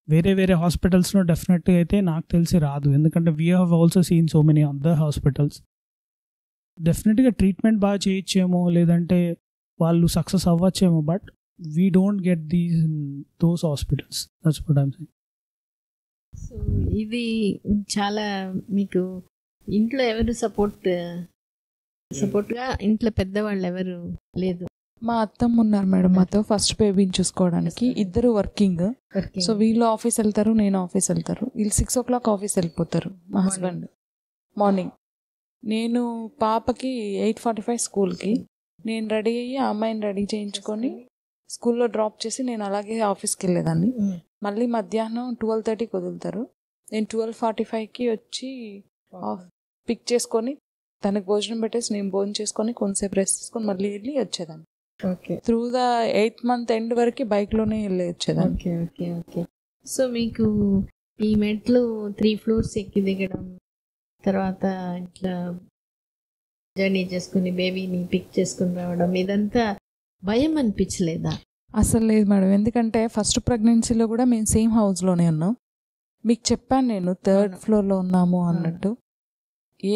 వేరే హాస్పిటల్స్లో డెఫినెట్గా అయితే నాకు తెలిసి రాదు. ఎందుకంటే we have also seen so many other hospitals. డెఫినెట్గా treatment బాగా చేయొచ్చేమో, లేదంటే వాళ్ళు సక్సెస్ అవ్వచ్చేమో, but we don't get these in those hospitals. That's what I'm saying. So ఇది చాలా మీకు ఇంట్లో ఎవరు సపోర్ట్గా ఇంట్లో పెద్దవాళ్ళు ఎవరు లేదు? మా అత్తమ్మ ఉన్నారు మేడం మాతో ఫస్ట్ బేబీని చూసుకోవడానికి. ఇద్దరు వర్కింగ్. సో వీళ్ళు ఆఫీస్ వెళ్తారు, నేను ఆఫీస్ వెళ్తారు. వీళ్ళు 6 o'clock ఆఫీస్ వెళ్ళిపోతారు, మా హస్బెండ్ మార్నింగ్. నేను పాపకి 8:45 స్కూల్కి, నేను రెడీ అయ్యి ఆ అమ్మాయిని రెడీ చేయించుకొని స్కూల్లో డ్రాప్ చేసి నేను అలాగే ఆఫీస్కి వెళ్ళేదాన్ని. మళ్ళీ మధ్యాహ్నం 12:30కి వదులుతారు. నేను 12:45కి వచ్చి పిక్ చేసుకొని తనకు భోజనం పెట్టేసి నేను భోజనం చేసుకొని కొంతసేపు రెస్ట్ తీసుకొని మళ్ళీ వెళ్ళి వచ్చేదాన్ని. Through the 8th month end వరకు బైక్లోనే వెళ్ళి వచ్చేదాన్ని. ఓకే. సో మీకు ఈ మెట్లు 3 floors ఎక్కి దిగడం, తర్వాత ఇట్లా జర్నీ చేసుకుని బేబీని పిక్ చేసుకుని రావడం, ఇదంతా భయం అనిపించలేదా? అసలు లేదు మేడం. ఎందుకంటే ఫస్ట్ ప్రెగ్నెన్సీలో కూడా మేము సేమ్ హౌస్లోనే ఉన్నాం. మీకు చెప్పాను నేను 3rd floorలో ఉన్నాము అన్నట్టు.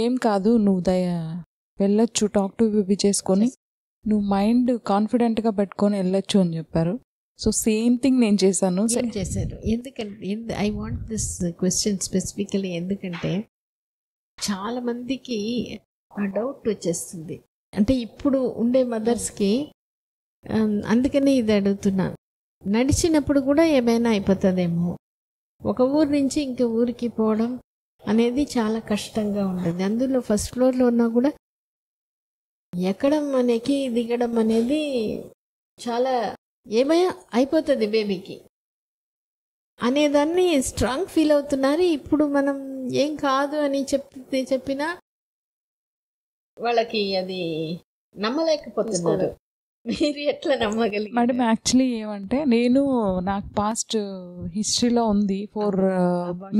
ఏం కాదు, నువ్వు వెళ్ళొచ్చు, టాక్ టు బేబీ చేసుకొని నువ్వు మైండ్ కాన్ఫిడెంట్గా పెట్టుకొని వెళ్ళొచ్చు అని చెప్పారు. సో సేమ్ థింగ్ నేను చేశాను. చేశారు. ఎందుకంటే I want this question specifically, ఎందుకంటే చాలా మందికి ఆ డౌట్ వచ్చేస్తుంది, అంటే ఇప్పుడు ఉండే మదర్స్కి. అందుకని ఇది అడుగుతున్నాను. నడిచినప్పుడు కూడా ఏమైనా అయిపోతుందేమో, ఒక ఊరు నుంచి ఇంకో ఊరికి పోవడం అనేది చాలా కష్టంగా ఉంటుంది. అందులో ఫస్ట్ ఫ్లోర్లో ఉన్నా కూడా ఎక్కడం మనకి దిగడం అనేది చాలా ఏమైనా అయిపోతుంది బేబీకి అనేదాన్ని స్ట్రాంగ్ ఫీల్ అవుతున్నారు. ఇప్పుడు మనం ఏం కాదు అని చెప్పినా వాళ్ళకి అది నమ్మలేకపోతున్నారు. మీరు ఎట్లా నమ్మగలిగారు మేడం? యాక్చువల్లీ ఏమంటే నాకు పాస్ట్ హిస్టరీలో ఉంది 4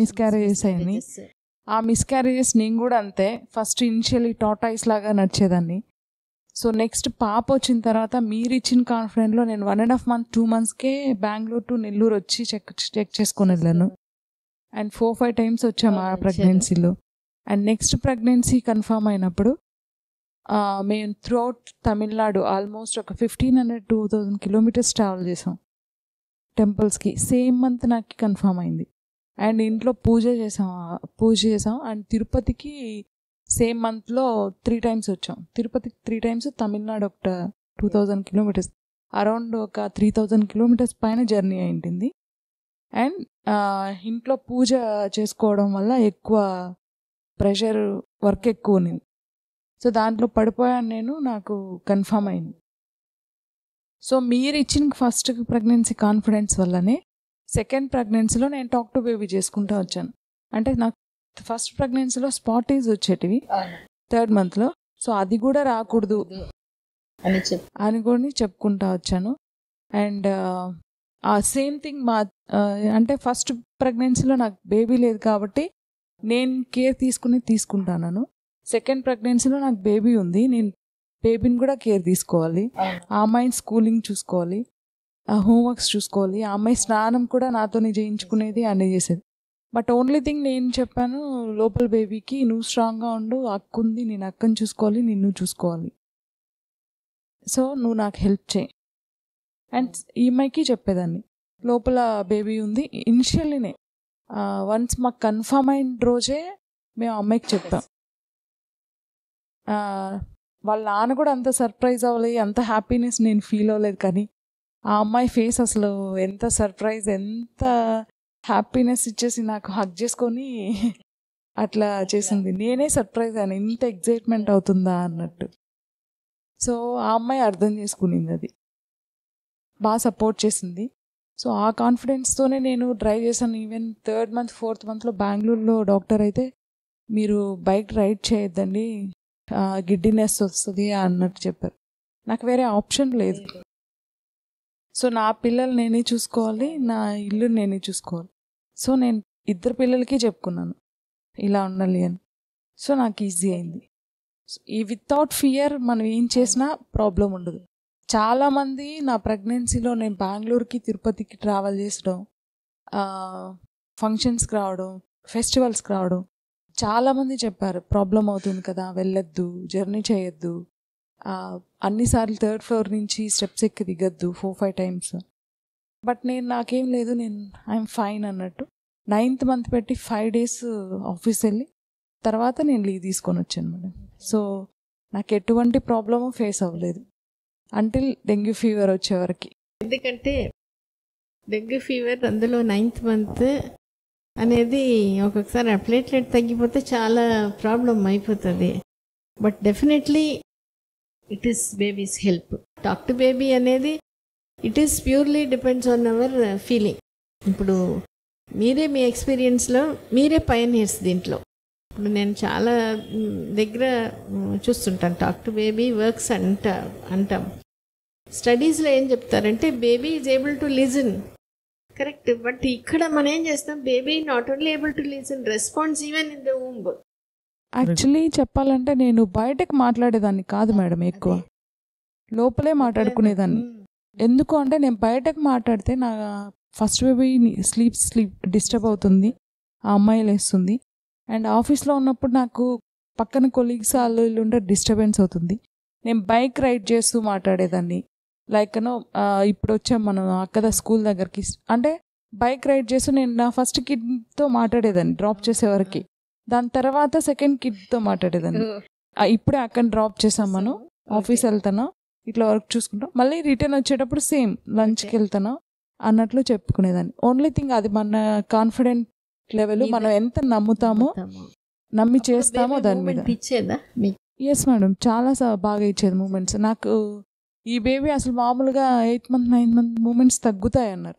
మిస్క్యారేజెస్ అయింది. ఆ మిస్క్యారేజెస్ నేను కూడా అంతే. ఫస్ట్ ఇనిషియల్లీ టాటాయిస్ లాగా నడిచేదాన్ని. సో నెక్స్ట్ పాప వచ్చిన తర్వాత మీరు ఇచ్చిన కాన్ఫిడెంట్లో నేను 1.5 month 2 monthsకే బెంగళూరు టు నెల్లూరు వచ్చి చెక్ చేసుకొని వెళ్ళాను. అండ్ 4-5 times వచ్చాము ఆ ప్రెగ్నెన్సీలో. అండ్ నెక్స్ట్ ప్రెగ్నెన్సీ కన్ఫర్మ్ అయినప్పుడు మేము త్రూఅవుట్ తమిళనాడు ఆల్మోస్ట్ ఒక 1500-2000 kilometers ట్రావెల్ చేసాం టెంపుల్స్కి. సేమ్ మంత్ నాకు కన్ఫర్మ్ అయింది. అండ్ ఇంట్లో పూజ చేసాం. అండ్ తిరుపతికి సేమ్ మంత్లో 3 times వచ్చాం. తిరుపతికి 3 times, తమిళనాడు ఒక 2000 kilometers, అరౌండ్ ఒక 3000 kilometers పైన జర్నీ అయింది. అండ్ ఇంట్లో పూజ చేసుకోవడం వల్ల ఎక్కువ ప్రెషర్, వర్క్ ఎక్కువ ఉంది. సో దాంట్లో పడిపోయాను నేను, నాకు కన్ఫర్మ్ అయింది. సో మీరు ఇచ్చిన ఫస్ట్ ప్రెగ్నెన్సీ కాన్ఫిడెన్స్ వల్లనే సెకండ్ ప్రెగ్నెన్సీలో నేను టాక్ టు బేబీ చేసుకుంటూ వచ్చాను. అంటే నాకు ఫస్ట్ ప్రెగ్నెన్సీలో స్పాటీస్ వచ్చేటివి 3rd monthలో. సో అది కూడా రాకూడదు అని కూడా చెప్పుకుంటా వచ్చాను. అండ్ ఆ సేమ్ థింగ్ అంటే ఫస్ట్ ప్రెగ్నెన్సీలో నాకు బేబీ లేదు కాబట్టి నేను కేర్ తీసుకుంటాను. సెకండ్ ప్రెగ్నెన్సీలో నాకు బేబీ ఉంది, నేను బేబీని కూడా కేర్ తీసుకోవాలి. ఆ అమ్మాయిని స్కూలింగ్ చూసుకోవాలి, హోంవర్క్స్ చూసుకోవాలి, ఆ అమ్మాయి స్నానం కూడా నాతోనే చేయించుకునేది, అన్నీ చేసేది. బట్ ఓన్లీ థింగ్ నేను చెప్పాను, లోపల బేబీకి నువ్వు స్ట్రాంగ్గా ఉండు, అక్క ఉంది, నేను అక్కని చూసుకోవాలి, నిన్ను చూసుకోవాలి, సో నువ్వు నాకు హెల్ప్ చేయి. అండ్ ఈ అమ్మాయికి చెప్పేదాన్ని, లోపల బేబీ ఉంది. ఇనిషియల్లీనే వన్స్ మాకు కన్ఫర్మ్ అయిన రోజే మేము అమ్మాయికి చెప్పాం. వాళ్ళ నాన్న కూడా అంత సర్ప్రైజ్ అవ్వలేదు, అంత హ్యాపీనెస్ నేను ఫీల్ అవ్వలేదు. కానీ ఆ అమ్మాయి ఫేస్ అసలు ఎంత సర్ప్రైజ్, ఎంత హ్యాపీనెస్ ఇచ్చేసి నాకు హగ్ చేసుకొని అట్లా చేసింది. నేనే సర్ప్రైజ్ అని, ఇంత ఎగ్జైట్మెంట్ అవుతుందా అన్నట్టు. సో ఆ అమ్మాయి అర్థం చేసుకునింది, అది బాగా సపోర్ట్ చేసింది. సో ఆ కాన్ఫిడెన్స్తోనే నేను డ్రైవ్ చేశాను. ఈవెన్ 3rd month 4th monthలో బెంగళూరులో డాక్టర్ అయితే మీరు బైక్ రైడ్ చేయొద్దండి, గిడ్డినెస్ వస్తుంది అన్నట్టు చెప్పారు. నాకు వేరే ఆప్షన్ లేదు. సో నా పిల్లలు నేనే చూసుకోవాలి, నా ఇల్లు నేనే చూసుకోవాలి. సో నేను 2 పిల్లలకి చెప్పుకున్నాను ఇలా ఉండాలి అని. సో నాకు ఈజీ అయింది. ఈ వితౌట్ ఫియర్ మనం ఏం చేసినా ప్రాబ్లం ఉండదు. చాలామంది నా ప్రెగ్నెన్సీలో నేను బెంగళూరుకి తిరుపతికి ట్రావెల్ చేసడం, ఫంక్షన్స్కి రావడం, ఫెస్టివల్స్కి రావడం, చాలామంది చెప్పారు ప్రాబ్లం అవుతుంది కదా, వెళ్ళొద్దు, జర్నీ చేయొద్దు, అన్నిసార్లు 3rd floor నుంచి స్టెప్స్ ఎక్కి దిగద్దు 4-5 times. బట్ నాకేం లేదు, నేను ఐఎమ్ ఫైన్ అన్నట్టు 9th month పెట్టి 5 days ఆఫీస్ వెళ్ళి తర్వాత నేను లీవ్ తీసుకొని వచ్చాను మేడం. సో నాకు ఎటువంటి ప్రాబ్లము ఫేస్ అవ్వలేదు అంటిల్ డెంగ్యూ ఫీవర్ వచ్చేవరకు. ఎందుకంటే డెంగ్యూ ఫీవర్ అందులో 9th month అనేది ఒక్కొక్కసారి ప్లేట్లెట్ తగ్గిపోతే చాలా ప్రాబ్లం అయిపోతుంది. But definitely it is baby's help. Talk to baby అనేది it is purely depends on our feeling. ఇప్పుడు మీరే మీ ఎక్స్పీరియన్స్లో మీరే పయనీర్స్ దీంట్లో. ఇప్పుడు నేను చాలా దగ్గర చూస్తుంటాను టాక్ టు బేబీ వర్క్స్ అంటాం. స్టడీస్లో ఏం చెప్తారంటే baby is able to listen, correct. But ఇక్కడ మనం ఏం చేస్తాం, baby not only able to listen, response even in the womb. Actually చెప్పాలంటే నేను బయటకు మాట్లాడేదాన్ని కాదు మేడం, ఎక్కువ లోపలే మాట్లాడుకునేదాన్ని. ఎందుకు అంటే నేను బయటకు మాట్లాడితే నా ఫస్ట్ బేబీ స్లీప్ డిస్టర్బ్ అవుతుంది, ఆ అమ్మాయి లేస్తుంది. అండ్ ఆఫీస్లో ఉన్నప్పుడు నాకు పక్కన కొలీగ్స్ వాళ్ళు ఉంటే డిస్టర్బెన్స్ అవుతుంది. నేను బైక్ రైడ్ చేస్తూ మాట్లాడేదాన్ని. లైక్ ఇప్పుడు వచ్చాం మనం అక్కడ స్కూల్ దగ్గరికి, అంటే బైక్ రైడ్ చేస్తూ నేను నా ఫస్ట్ కిడ్తో మాట్లాడేదాన్ని డ్రాప్ చేసే వరకు. దాని తర్వాత సెకండ్ కిడ్తో మాట్లాడేదాన్ని. ఇప్పుడే అక్కడ డ్రాప్ చేసాం, మనం ఆఫీస్ వెళ్తాను, ఇట్లా వర్క్ చూసుకుంటాం, మళ్ళీ రిటర్న్ వచ్చేటప్పుడు సేమ్ లంచ్కి వెళ్తాను అన్నట్లు చెప్పుకునేదాన్ని. ఓన్లీ థింగ్ అది మన కాన్ఫిడెంట్ లెవెల్, మనం ఎంత నమ్ముతామో నమ్మి చేస్తామో దాని మీద. ఎస్ మేడం, చాలా బాగా ఇచ్చేది మూమెంట్స్. నాకు ఈ బేబీ అసలు మామూలుగా 8th month 9th month moments తగ్గుతాయి అన్నారు.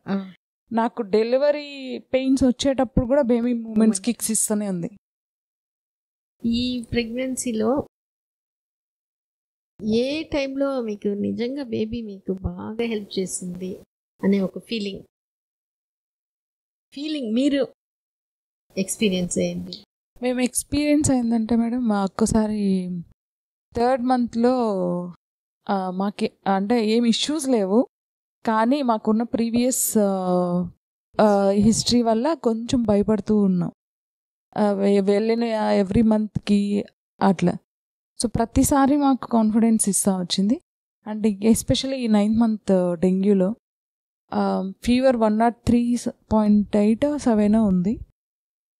నాకు డెలివరీ పెయిన్స్ వచ్చేటప్పుడు కూడా బేబీ మూమెంట్స్ కిక్స్ ఇస్తూనే ఉంది. ఈ ప్రెగ్నెన్సీలో ఏ టైంలో మీకు నిజంగా బేబీ మీకు బాగా హెల్ప్ చేసింది అనే ఒక ఫీలింగ్ మీరు ఎక్స్పీరియన్స్ అయింది? మేము ఎక్స్పీరియన్స్ అయిందంటే మేడం, మా ఒక్కసారి 3rd monthలో మాకు అంటే ఏం ఇష్యూస్ లేవు, కానీ మాకున్న ప్రీవియస్ హిస్టరీ వల్ల కొంచెం భయపడుతూ ఉన్నాం వెళ్ళిన ఎవ్రీ మంత్కి అట్లా. సో ప్రతిసారి మాకు కాన్ఫిడెన్స్ ఇస్తూ వచ్చింది. అండ్ ఎస్పెషల్లీ ఈ 9th month డెంగ్యూలో ఫీవర్ 103.8 7 ఉంది.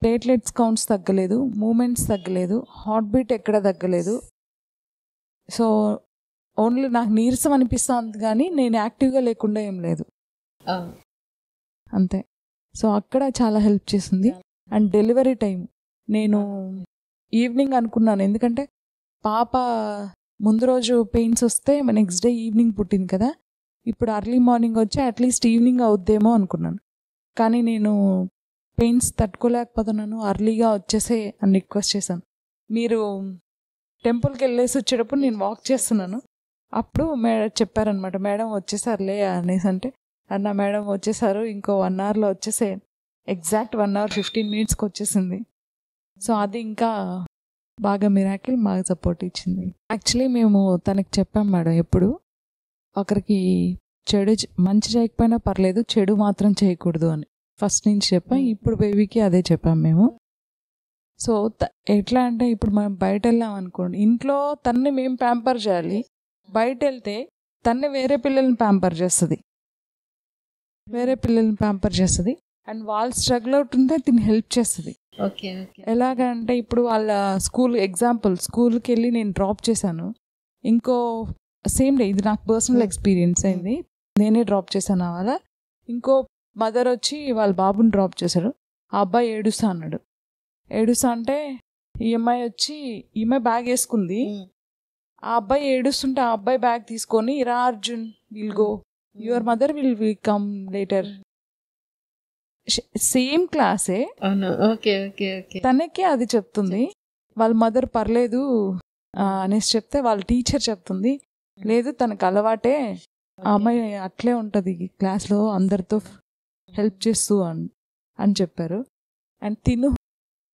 ప్లేట్లెట్స్ కౌంట్స్ తగ్గలేదు, మూమెంట్స్ తగ్గలేదు, హార్ట్ బీట్ ఎక్కడ తగ్గలేదు. సో ఓన్లీ నాకు నీరసం అనిపిస్తుంది కానీ నేను యాక్టివ్గా లేకుండా ఏం లేదు అంతే. సో అక్కడ చాలా హెల్ప్ చేసింది. అండ్ డెలివరీ టైం నేను ఈవినింగ్ అనుకున్నాను, ఎందుకంటే పాప ముందు రోజు పెయిన్స్ వస్తే నెక్స్ట్ డే ఈవినింగ్ పుట్టింది కదా, ఇప్పుడు అర్లీ మార్నింగ్ వచ్చి అట్లీస్ట్ ఈవినింగ్ అవుద్దేమో అనుకున్నాను. కానీ నేను పెయిన్స్ తట్టుకోలేకపోతున్నాను, అర్లీగా వచ్చేసే అని రిక్వెస్ట్ చేశాను. మీరు టెంపుల్కి వెళ్ళేసి వచ్చేటప్పుడు నేను వాక్ చేస్తున్నాను, అప్పుడు చెప్పారనమాట, మేడం వచ్చేసారులే అనేసి. అంటే అన్న మేడం వచ్చేసారు, ఇంకో 1 అవర్లో వచ్చేసే. ఎగ్జాక్ట్ 1 అవర్ 15 మినిట్స్కి వచ్చేసింది. సో అది ఇంకా బాగా మిరాకిల్, బాగా సపోర్ట్ ఇచ్చింది. యాక్చువల్లీ మేము తనకి చెప్పాం మేడం, ఎప్పుడు ఒకరికి చెడు మంచి చేయకపోయినా పర్లేదు, చెడు మాత్రం చేయకూడదు అని ఫస్ట్ నుంచి చెప్పాం. ఇప్పుడు బేబీకి అదే చెప్పాం మేము. సో ఎట్లా అంటే ఇప్పుడు మనం బయట వెళ్ళాం అనుకోండి, ఇంట్లో తన్ని మేము ప్యాంపర్ చేయాలి, బయట వెళ్తే తన్ని వేరే పిల్లల్ని ప్యాంపర్ చేస్తుంది, అండ్ వాళ్ళు స్ట్రగుల్ అవుతుంటే తిని హెల్ప్ చేస్తుంది. ఎలాగంటే ఇప్పుడు వాళ్ళ స్కూల్కి వెళ్ళి నేను డ్రాప్ చేశాను, ఇంకో సేమ్ డే, ఇది నాకు పర్సనల్ ఎక్స్పీరియన్స్ అయింది, నేనే డ్రాప్ చేశాను వాళ్ళ. ఇంకో మదర్ వచ్చి వాళ్ళ బాబుని డ్రాప్ చేశారు, ఆ అబ్బాయి ఏడుస్తా అన్నాడు. ఏడుస్తా అంటే ఈమె బ్యాగ్ వేసుకుంది, ఆ అబ్బాయి ఏడుస్తుంటే ఆ అబ్బాయి బ్యాగ్ తీసుకొని, రా Arjun, will go, your mother will come later. Same క్లాసే, తనకే అది చెప్తుంది, వాళ్ళ మదర్ పర్లేదు అనేసి చెప్తే వాళ్ళ టీచర్ చెప్తుంది, లేదు తనకు అలవాటే, ఆ అమ్మాయి అట్లే ఉంటుంది క్లాస్లో అందరితో హెల్ప్ చేస్తూ అని చెప్పారు. అండ్ తిను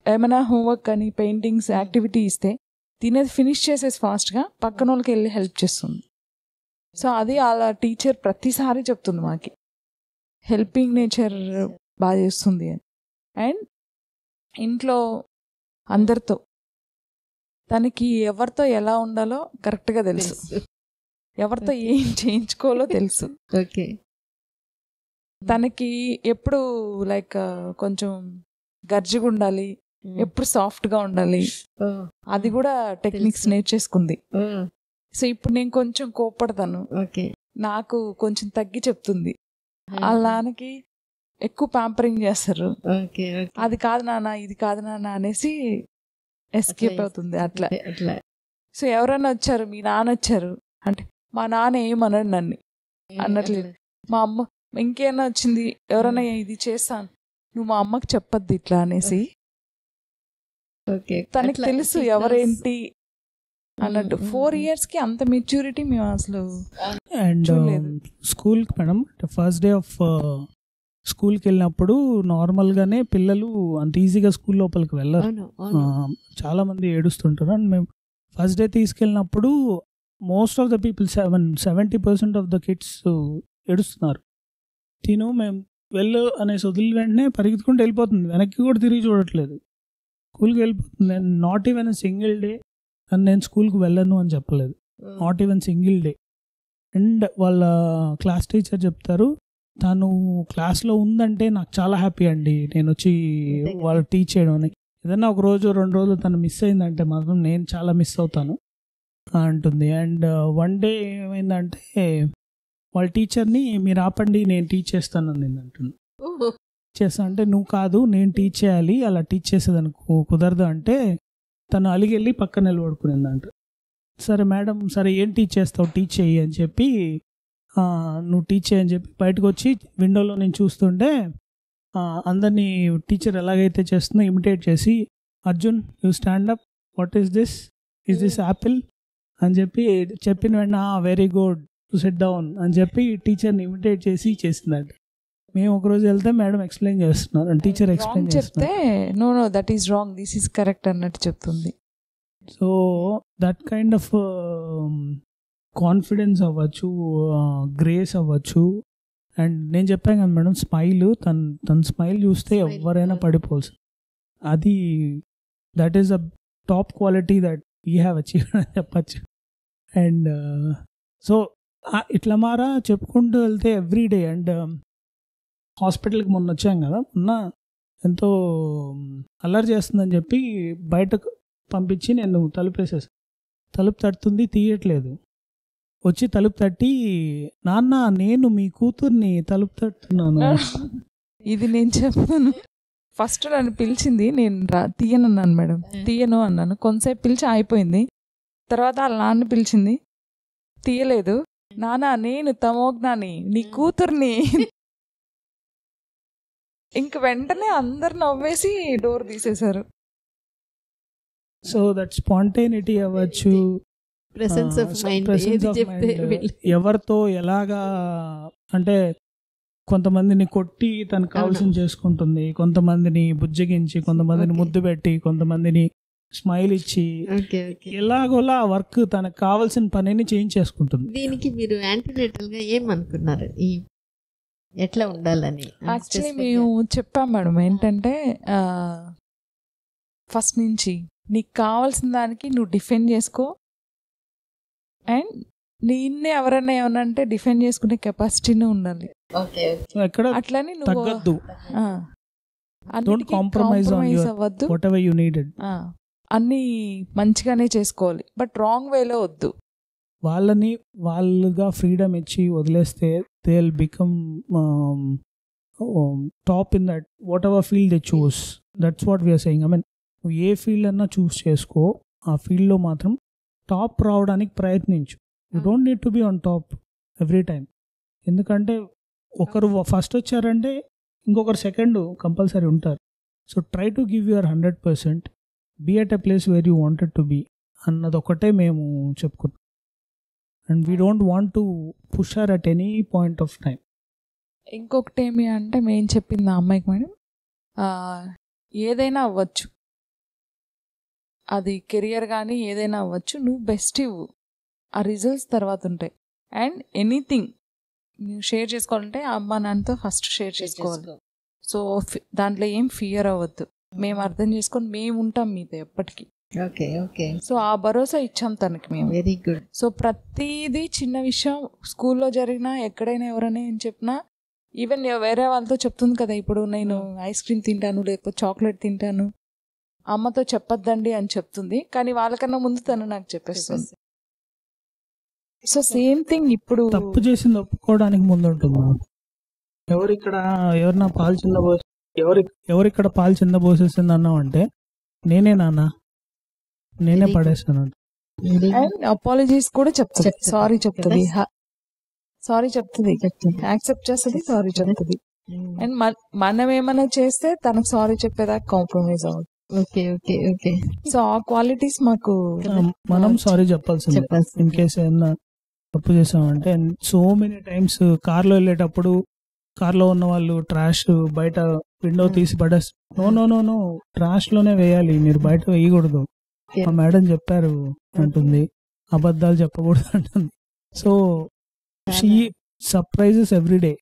ఏమైనా హోంవర్క్ కానీ పెయింటింగ్స్ యాక్టివిటీ ఇస్తే తినేది ఫినిష్ చేసేసి ఫాస్ట్గా పక్కన వాళ్ళకి వెళ్ళి హెల్ప్ చేస్తుంది. సో అది అలా టీచర్ ప్రతిసారి చెప్తుంది మాకి, హెల్పింగ్ నేచర్ బాగా చేస్తుంది అని. అండ్ ఇంట్లో అందరితో తనకి ఎవరితో ఎలా ఉండాలో కరెక్ట్గా తెలుసు, ఎవరితో ఏం చేయించుకోవాలో తెలుసు. తనకి ఎప్పుడు లైక్ కొంచెం గర్జిగా ఉండాలి, ఎప్పుడు సాఫ్ట్గా ఉండాలి, అది కూడా టెక్నిక్స్ నేర్చేసుకుంది. సో ఇప్పుడు నేను కొంచెం కోపడతాను, నాకు కొంచెం తగ్గి చెప్తుంది. అలానికి ఎక్కువ ప్యాంపరింగ్ చేస్తారు, అది కాదు నాన్న, ఇది కాదు నాన్న అనేసి ఎస్కేప్ అవుతుంది అట్లా. సో ఎవరైనా వచ్చారు, మీ నాన్న వచ్చారు అంటే, మా నాన్న ఏమన్నాడు నన్ను అన్నట్లేదు, మా అమ్మ ఇంకేమైనా వచ్చింది, ఎవరైనా ఇది చేస్తాను, నువ్వు మా అమ్మకి చెప్పద్దు ఇట్లా అనేసి. తనకి తెలుసు ఎవరేంటి అన్నట్టు. 4 yearsకి అంత మెచ్యూరిటీ మేము అసలు. అండ్ స్కూల్కి మేడం, ఫస్ట్ డే ఆఫ్ స్కూల్కి వెళ్ళినప్పుడు నార్మల్గానే పిల్లలు అంత ఈజీగా స్కూల్ లోపలికి వెళ్ళరు, చాలా మంది ఏడుస్తుంటారు. అండ్ మేము ఫస్ట్ డే తీసుకెళ్ళినప్పుడు most of the people 70% of the kids ఏడుస్తున్నారు. మేము వెళ్ళు అనేసి వదిలి వెంటనే పరిగెత్తుకుంటూ వెళ్ళిపోతుంది, వెనక్కి కూడా తిరిగి చూడట్లేదు, స్కూల్కి వెళ్ళిపోతుంది. నాట్ ఈవెన్ సింగిల్ డే అని నేను స్కూల్కి వెళ్ళను అని చెప్పలేదు, not even single day. And వాళ్ళ క్లాస్ టీచర్ చెప్తారు, తను క్లాస్లో ఉందంటే నాకు చాలా హ్యాపీ అండి, నేను వచ్చి వాళ్ళు టీచ్ చేయడం అని. ఏదైనా 1 రోజు 2 రోజులు తను మిస్ అయిందంటే మాత్రం నేను చాలా మిస్ అవుతాను అంటుంది. అండ్ వన్ డే ఏమైందంటే వాళ్ళ టీచర్ని, మీరు ఆపండి నేను టీచ్ చేస్తాను అని అంటుంది. చేస్తా అంటే, నువ్వు కాదు నేను టీచ్ చేయాలి, అలా టీచ్ చేసేదాన్ని కుదరదు అంటే తను అలిగెళ్ళి పక్కన నిలబడుకునిందంట. సరే మేడం, సరే ఏం టీచ్ చేస్తావు, టీచ్ చేయి అని చెప్పి, నువ్వు టీచ్ చేయని చెప్పి బయటకు వచ్చి విండోలో నేను చూస్తుంటే అందరినీ టీచర్ ఎలాగైతే చేస్తుందో ఇమిటేట్ చేసి, Arjun you stand up, what is this Apple అని చెప్పి చెప్పిన వెంటనే very good to SIT down అని చెప్పి టీచర్ని ఇమిటేట్ చేసి చేసిందంట. మేము ఒకరోజు వెళ్తే మేడం ఎక్స్ప్లెయిన్ చేస్తున్నారు, టీచర్ ఎక్స్ప్లెయిన్ చెప్తే know that is wrong, this is correct అన్నట్టు చెప్తుంది. So that kind of confidence అవ్వచ్చు, గ్రేస్ అవ్వచ్చు. అండ్ నేను చెప్పాను కదా మేడం, స్మైల్, తన స్మైల్ చూస్తే ఎవరైనా పడిపోవచ్చు. అది that is a top quality that you have achieved అని చెప్పచ్చు. అండ్ సో ఇట్లా మారా చెప్పుకుంటూ వెళ్తే ఎవ్రీ డే. అండ్ హాస్పిటల్కి మొన్న వచ్చాం కదా, మొన్న ఎంతో అల్లరి చేస్తుందని చెప్పి బయటకు పంపించి నేను తలుపేసేసాను. తలుపు తడుతుంది, తీయట్లేదు. వచ్చి తలుపు తట్టి, నాన్న నేను మీ కూతుర్ని తలుపు తట్టున్నాను. ఇది నేను చెప్పాను. ఫస్ట్ నన్ను పిలిచింది, నేను తీయనన్నాను మేడం, తీయను అన్నాను. కొంతసేపు పిలిచి అయిపోయింది. తర్వాత వాళ్ళ నాన్న పిలిచింది, తీయలేదు. నాన్న నేను తమోజ్ఞాని, నీ కూతుర్ని ఇంక వెంటనే అందరు నవ్వేసి డోర్ తీసేశారు. సో దట్ స్పాంటైనిటీ అవ్వచ్చు, ప్రెసెన్స్ ఆఫ్ మైండ్ presence ఏది of చెప్తే mind, వీళ్ళు ఎవరితో ఎలాగా అంటే కొంతమందిని కొట్టి తనకు కావాల్సిన చేసుకుంటుంది, కొంతమందిని బుజ్జగించి, కొంతమందిని Okay. ముద్దు పెట్టి, కొంతమందిని స్మైల్ ఇచ్చి, ఓకే ఓకే. ఎలాగోలా వర్క్ తనకు కావాల్సిన పనిని చేంజ్ చేసుకుంటుంది. దీనికి మీరు యాంటీనేటల్ గా ఏమనుకున్నారు, ఈ ఎట్లా ఉండాలని? యాక్చువల్లీ మేము చెప్పాం మేడం ఏంటంటే ఫస్ట్ నుంచి నీకు కావాల్సిన దానికి నువ్వు డిఫెండ్ చేసుకో, అండ్ నిన్నే ఎవరైనా ఏమన్నా అంటే డిఫెండ్ చేసుకునే కెపాసిటీనే ఉండాలి. ఓకే సో ఎక్కడ అట్లని నువ్వు తగ్గద్దు, అన్నిటికీ compromise on compromise your- అవ్వద్దు. What ever you needed. అన్ని మంచిగానే చేసుకోవాలి, బట్ రాంగ్ వేలో వద్దు. వాళ్ళని వాళ్ళుగా ఫ్రీడమ్ ఇచ్చి వదిలేస్తే they will become top in that whatever field they choose. That's what we're saying. I mean నువ్వు ఏ ఫీల్డ్ అన్నా చూస్ చేసుకో, ఆ ఫీల్డ్లో మాత్రం టాప్ రావడానికి ప్రయత్నించు. You don't need to be on top every time. ఎందుకంటే ఒకరు ఫస్ట్ వచ్చారంటే ఇంకొకరు సెకండ్ కంపల్సరీ ఉంటారు. So try to give your 100%, be at a place where you wanted to be అన్నది ఒకటే మేము చెప్పుకున్నాం. And we don't want to push her at any point of time. ఇంకొకటి ఏమి అంటే మేము చెప్పింది ఆ అమ్మాయికి మేడం, ఏదైనా అవ్వచ్చు, అది కెరియర్ కానీ ఏదైనా అవ్వచ్చు, నువ్వు బెస్ట్ ఇవ్వు, ఆ రిజల్ట్స్ తర్వాత ఉంటాయి. అండ్ ఎనీథింగ్ నువ్వు షేర్ చేసుకోవాలంటే ఆ అమ్మ నాన్నతో ఫస్ట్ షేర్ చేసుకోవాలి. సో దాంట్లో ఏం ఫియర్ అవ్వద్దు, మేము అర్థం చేసుకొని మేము ఉంటాం మీతో ఎప్పటికీ. Okay okay. సో ఆ భరోసా ఇచ్చాం తనకి మేము. Very good. సో ప్రతిదీ చిన్న విషయం స్కూల్లో జరిగినా ఎక్కడైనా ఎవరైనా ఏం చెప్పినా, ఈవెన్ వేరే వాళ్ళతో చెప్తుంది కదా, ఇప్పుడు నేను ఐస్ క్రీమ్ తింటాను లేకపోతే చాక్లెట్ తింటాను, అమ్మతో చెప్పొద్దండి అని చెప్తుంది, కానీ వాళ్ళకన్నా ముందు తను నాకు చెప్పేస్తుంది. సో సేమ్ థింగ్ ఇప్పుడు తప్పు చేసింది ఒప్పుకోవడానికి ముందు ఉంటుంది. ఎవరిన్నా పాలు చిందబోసి ఎవరిక్కడ పాలు చిందబోసేసింది అన్నామంటే నేనే నాన్న, నేనే పడేస్తాను. అండ్ అపాలజీస్ కూడా చెప్తుంది, చెప్తుంది. సారీ చెప్తుంది, సారీ చెప్తుంది, యాక్సెప్ట్ చేస్తుంది, సారీ చెప్తుంది. అండ్ మనం ఏమైనా చేస్తే తనకు సారీ చెప్పేదాకా కాంప్రమైజ్ అవ్వదు. Okay okay okay. సో ఆ క్వాలిటీస్ మాకు మనం సారీ చెప్పాల్సిందే చెప్పాల్సిందే. ఇన్ కేసు ఏమన్నా తప్పు చేసామంటే. అండ్ సో మెనీ టైమ్స్ కార్లో వెళ్ళేటప్పుడు కార్లో ఉన్న వాళ్ళు ట్రాష్ బయట విండో తీసి పడేస్తారు. No no no no, trash లోనే వేయాలి, మీరు బయట వేయకూడదు, మా మేడం చెప్పారు అంటుంది, అబద్ధాలు చెప్పకూడదు అంటుంది. So she surprises every day.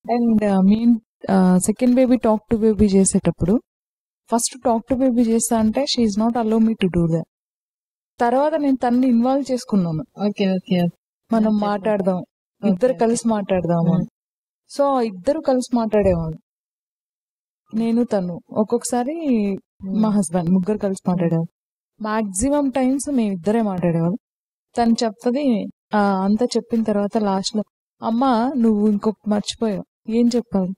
And మేము second baby talk to baby చేసేటప్పుడు ఫస్ట్ టాక్ టు బేబీ చేస్తా అంటే she not allow me to do that. తర్వాత నేను తనని ఇన్వాల్వ్ చేసుకున్నాను, ఓకే ఓకే. మనం మాట్లాడదాం, ఇద్దరు కలిసి మాట్లాడదాము. సో ఇద్దరు కలిసి మాట్లాడేవాళ్ళు, నేను తను, ఒక్కొక్కసారి మా హస్బెండ్, ముగ్గురు కలిసి మాట్లాడేవాళ్ళు. మాక్సిమం టైమ్స్ మేము ఇద్దరే మాట్లాడేవాళ్ళం. తను చెప్తుంది, అంతా చెప్పిన తర్వాత లాస్ట్ లో, అమ్మా నువ్వు ఇంకొక మర్చిపోయావు, ఏం చెప్పాలి,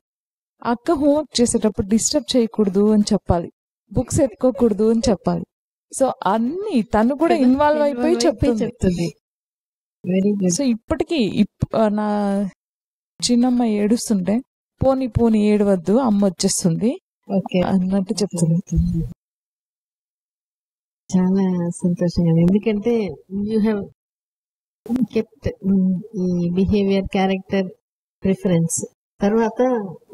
అక్క హోంవర్క్ చేసేటప్పుడు డిస్టర్బ్ చేయకూడదు అని చెప్పాలి, బుక్స్ ఎత్తుకోకూడదు అని చెప్పాలి. సో అన్ని తను కూడా ఇన్వాల్వ్ అయిపోయి చెప్తుంది. Very good. సో ఇప్పటికీ నా చిన్నమ్మ ఏడుస్తుంటే పోనీ పోనీ ఏడవద్దు అమ్మ వచ్చేస్తుంది ఓకే అన్నట్టు చెప్తుంది. చాలా సంతోషంగా ఉంది. ఎందుకంటే యూ హ్యావ్ కెప్ట్ ఈ బిహేవియర్, క్యారెక్టర్, ప్రిఫరెన్స్, తర్వాత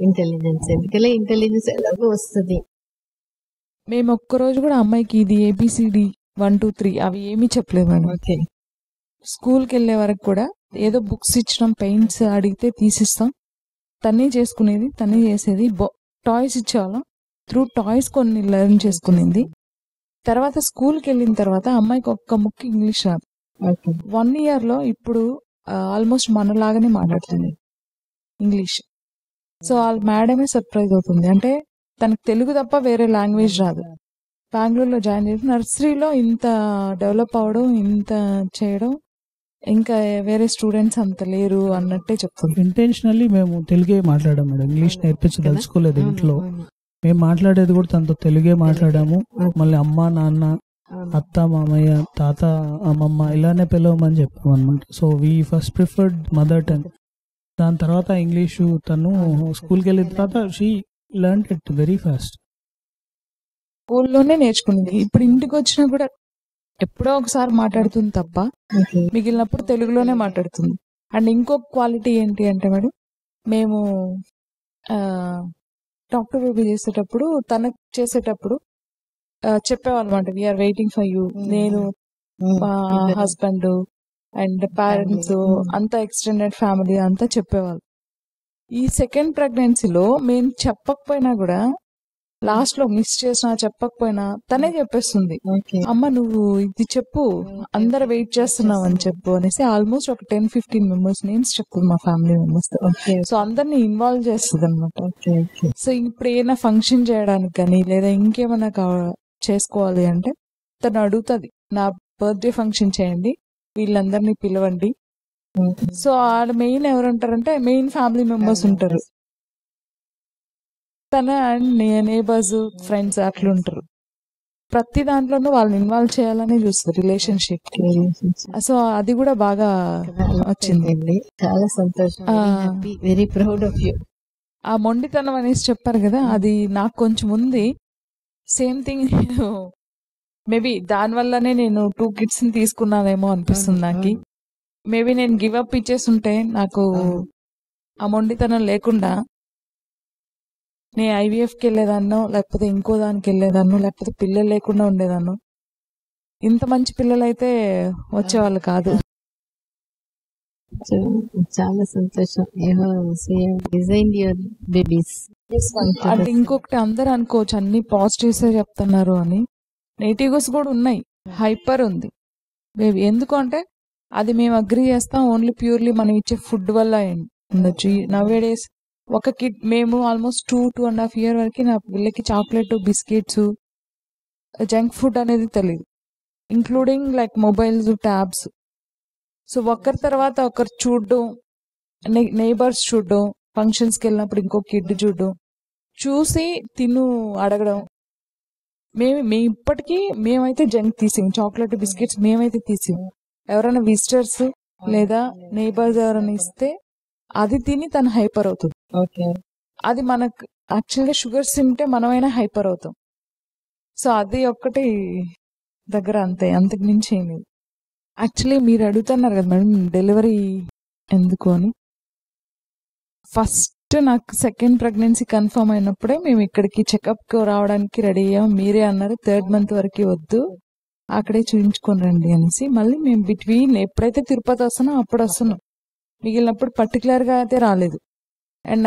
ఇంటెలిజెన్స్. ఎందుకంటే ఇంటెలిజెన్స్ ఎలాగో వస్తుంది. మేము ఒక్కరోజు కూడా అమ్మాయికి ఇది ABCD 1 2 3 అవి ఏమీ చెప్పలేదు మేడం. ఓకే. స్కూల్కి వెళ్ళే వరకు కూడా ఏదో బుక్స్ ఇచ్చడం, పెయింట్స్ అడిగితే తీసిస్తాం, తనే చేసుకునేది, తనే చేసేది. టాయ్స్ ఇచ్చేవాళ్ళం, త్రూ టాయ్స్ కొన్ని లెర్న్ చేసుకునేది. తర్వాత స్కూల్కి వెళ్ళిన తర్వాత అమ్మాయికి ఒక్క ముక్కు ఇంగ్లీష్ రాదు. 1 year లో ఇప్పుడు ఆల్మోస్ట్ మనలాగానే మాట్లాడుతుంది ఇంగ్లీష్. సో వాళ్ళ మేడమే సర్ప్రైజ్ అవుతుంది, అంటే తనకు తెలుగు తప్ప వేరే లాంగ్వేజ్ రాదు. బెంగళూరులో జాయిన్ చేసి నర్సరీలో ఇంత డెవలప్ అవడం, ఇంత చేయడం, ఇంకా వేరే స్టూడెంట్స్ అంత లేరు అన్నట్టే చెప్తుంది. ఇంటెన్షనల్లీ మేము తెలుగే మాట్లాడాము మేడం, ఇంగ్లీష్ నేర్పించదలుచుకోలేదు ఇంట్లో. మేము మాట్లాడేది కూడా తనతో తెలుగే మాట్లాడాము. మళ్ళీ అమ్మ, నాన్న, అత్త, మామయ్య, తాత, అమ్మమ్మ ఇలానే పిలవమని చెప్పాము అనమాట. So we first preferred mother tongue. దాని తర్వాత ఇంగ్లీషు తను స్కూల్కి వెళ్ళిన తర్వాత she learn it very fast. స్కూల్లోనే నేర్చుకునేది. ఇప్పుడు ఇంటికి వచ్చినా కూడా ఎప్పుడో ఒకసారి మాట్లాడుతుంది తప్ప మిగిలినప్పుడు తెలుగులోనే మాట్లాడుతుంది. అండ్ ఇంకొక క్వాలిటీ ఏంటి అంటే మేడం, మేము డాక్టర్ బేబీ చేసేటప్పుడు తనకు చేసేటప్పుడు చెప్పేవాళ్ళమాట, వీఆర్ వెయిటింగ్ ఫర్ యూ. నేను మా హస్బెండ్ అండ్ పేరెంట్స్ అంతా ఎక్స్టెండెడ్ ఫ్యామిలీ అంతా చెప్పేవాళ్ళు. ఈ సెకండ్ ప్రెగ్నెన్సీలో మేము చెప్పకపోయినా కూడా లాస్ట్ లో మిస్ చేసినా చెప్పకపోయినా తనే చెప్పేస్తుంది, అమ్మ నువ్వు ఇది చెప్పు, అందరు వెయిట్ చేస్తున్నావు అని చెప్పు అనేసి ఆల్మోస్ట్ ఒక 10-15 మెంబర్స్ నేమ్స్ చెప్తుంది మా ఫ్యామిలీ మెంబర్స్. సో అందరిని ఇన్వాల్వ్ చేస్తుంది అనమాట. సో ఇప్పుడు ఏమైనా ఫంక్షన్ చేయడానికి కానీ లేదా ఇంకేమైనా చేసుకోవాలి అంటే తను అడుగుతుంది, నా బర్త్డే ఫంక్షన్ చేయండి, వీళ్ళందరినీ పిలవండి. సో ఆడ మెయిన్ ఎవరు ఉంటారంటే మెయిన్ ఫ్యామిలీ మెంబర్స్ ఉంటారు, తన అండ్ నేబర్స్ ఫ్రెండ్స్ అట్లా ఉంటారు. ప్రతి దాంట్లోనూ వాళ్ళని ఇన్వాల్వ్ చేయాలని చూస్తారు రిలేషన్షిప్. సో అది కూడా బాగా వచ్చింది. చాలా సంతోషం, వెరీ ప్రౌడ్ ఆఫ్ యూ. ఆ మొండితనం అనేసి చెప్పారు కదా, అది నాకు కొంచెం ఉంది. సేమ్ థింగ్ నేను మేబీ దానివల్లనే నేను 2 kids ని తీసుకున్నానేమో అనిపిస్తుంది నాకు. మేబీ నేను గివ్ అప్ ఇచ్చేసి ఉంటే నాకు ఆ మొండితనం లేకుండా నేను ఐవీఎఫ్కి వెళ్ళేదాన్నో లేకపోతే ఇంకో దానికి వెళ్ళేదాన్నో లేకపోతే పిల్లలు లేకుండా ఉండేదాన్నో. ఇంత మంచి పిల్లలు అయితే వచ్చేవాళ్ళు కాదు. చాలా సంతోషం. అంటే ఇంకొకటి అందరు అనుకోవచ్చు అన్ని పాజిటివ్స్ చెప్తున్నారు అని, నెగిటివ్స్ కూడా ఉన్నాయి. హైపర్ ఉంది బేబీ. ఎందుకు అంటే అది మేము అగ్రీ చేస్తాం, ఓన్లీ ప్యూర్లీ మనం ఇచ్చే ఫుడ్ వల్ల ఉండొచ్చు. నవ్వే డేస్ ఒక కిడ్ మేము ఆల్మోస్ట్ 2.5 years వరకు నా పిల్లకి చాక్లెట్, బిస్కెట్స్, జంక్ ఫుడ్ అనేది తెలియదు, including like mobiles, tabs. So ఒకరి తర్వాత ఒకరు చూడడం, నైబర్స్ చూడడం, ఫంక్షన్స్కి వెళ్ళినప్పుడు ఇంకో కిడ్ చూడడం, చూసి తిను అడగడం. మేము ఇప్పటికీ మేమైతే జంక్ తీసాం, చాక్లెట్, బిస్కెట్స్ మేమైతే తీసాం. ఎవరైనా విజిటర్స్ లేదా నైబర్స్ ఎవరైనా ఇస్తే అది తిని తను హైపర్ అవుతుంది. అది మనకు యాక్చువల్గా షుగర్స్ తింటే మనమైనా హైపర్ అవుతాం. సో అది ఒక్కటి దగ్గర అంతే, అంతకు మించి ఏం లేదు. యాక్చువల్లీ మీరు అడుగుతున్నారు కదా మేడం డెలివరీ ఎందుకు అని. ఫస్ట్ నాకు సెకండ్ ప్రెగ్నెన్సీ కన్ఫర్మ్ అయినప్పుడే మేము ఇక్కడికి చెకప్ రావడానికి రెడీ అయ్యాం. మీరే అన్నారు 3rd month వరకు వద్దు, అక్కడే చూపించుకొని రండి అనేసి. మళ్ళీ మేము బిట్వీన్ ఎప్పుడైతే తిరుపతి వస్తున్నాం అప్పుడు వస్తున్నాం, మిగిలినప్పుడు పర్టికులర్ గా అయితే రాలేదు. అండ్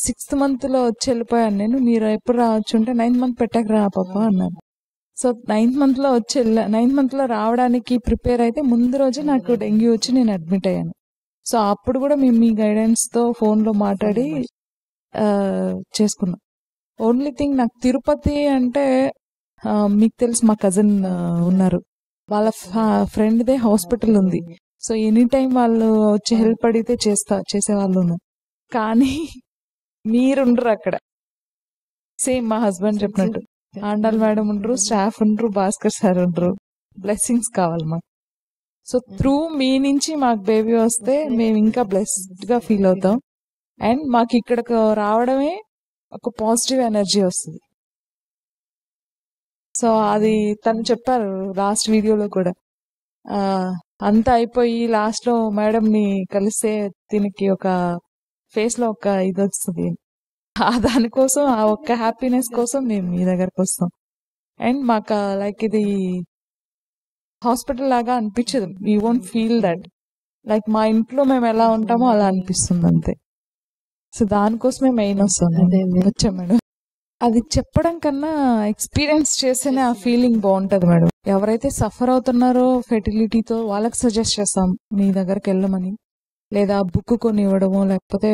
6th month లో వచ్చి వెళ్ళిపోయాను నేను. మీరు ఎప్పుడు రావచ్చు అంటే 9th month పెట్టాక రా పాప అన్నారు. సో 9th month లో వచ్చి 9th month లో రావడానికి ప్రిపేర్ అయితే ముందు రోజే నాకు డెంగ్యూ వచ్చి నేను అడ్మిట్ అయ్యాను. సో అప్పుడు కూడా మేము మీ గైడెన్స్ తో ఫోన్ లో మాట్లాడి చేసుకున్నాం. ఓన్లీ థింగ్ నాకు తిరుపతి అంటే మీకు తెలుసు మా కజిన్ ఉన్నారు, వాళ్ళ ఫ్రెండ్దే హాస్పిటల్ ఉంది. సో ఎనీ టైం వాళ్ళు వచ్చి హెల్ప్ అడిగితే చేసేవాళ్ళు ఉన్నారు. కానీ మీరుండ్రు అక్కడ. సేమ్ మా హస్బెండ్ చెప్పినట్టు ఆండాల్ మేడం ఉండరు, స్టాఫ్ ఉండరు, భాస్కర్ సార్ ఉండరు. బ్లెస్సింగ్స్ కావాలి మాకు. సో త్రూ మీ నుంచి మాకు బేబీ వస్తే మేము ఇంకా బ్లెస్డ్ గా ఫీల్ అవుతాం. అండ్ మాకు ఇక్కడికి రావడమే ఒక పాజిటివ్ ఎనర్జీ వస్తుంది. సో అది తను చెప్పారు లాస్ట్ వీడియోలో కూడా. అంతా అయిపోయి లాస్ట్ లో మేడం ని కలిస్తే దీనికి ఒక ఫేస్ లో ఒక ఇది వస్తుంది. దానికోసం ఆ ఒక్క హ్యాపీనెస్ కోసం మేము మీ దగ్గరకు వస్తాం. అండ్ మాకు లైక్ ఇది హాస్పిటల్ లాగా అనిపించదు. We won't feel that. Like మా ఇంట్లో మేము ఎలా ఉంటామో అలా అనిపిస్తుంది అంతే. సో దానికోసమే మెయిన్ వస్తాం వచ్చాం మేడం. అది చెప్పడం కన్నా ఎక్స్పీరియన్స్ చేస్తేనే ఆ ఫీలింగ్ బాగుంటది మేడం. ఎవరైతే సఫర్ అవుతున్నారో ఫెర్టిలిటీతో వాళ్ళకి సజెస్ట్ చేస్తాం మీ దగ్గరికి వెళ్ళమని, లేదా బుక్ కొని ఇవ్వడమో లేకపోతే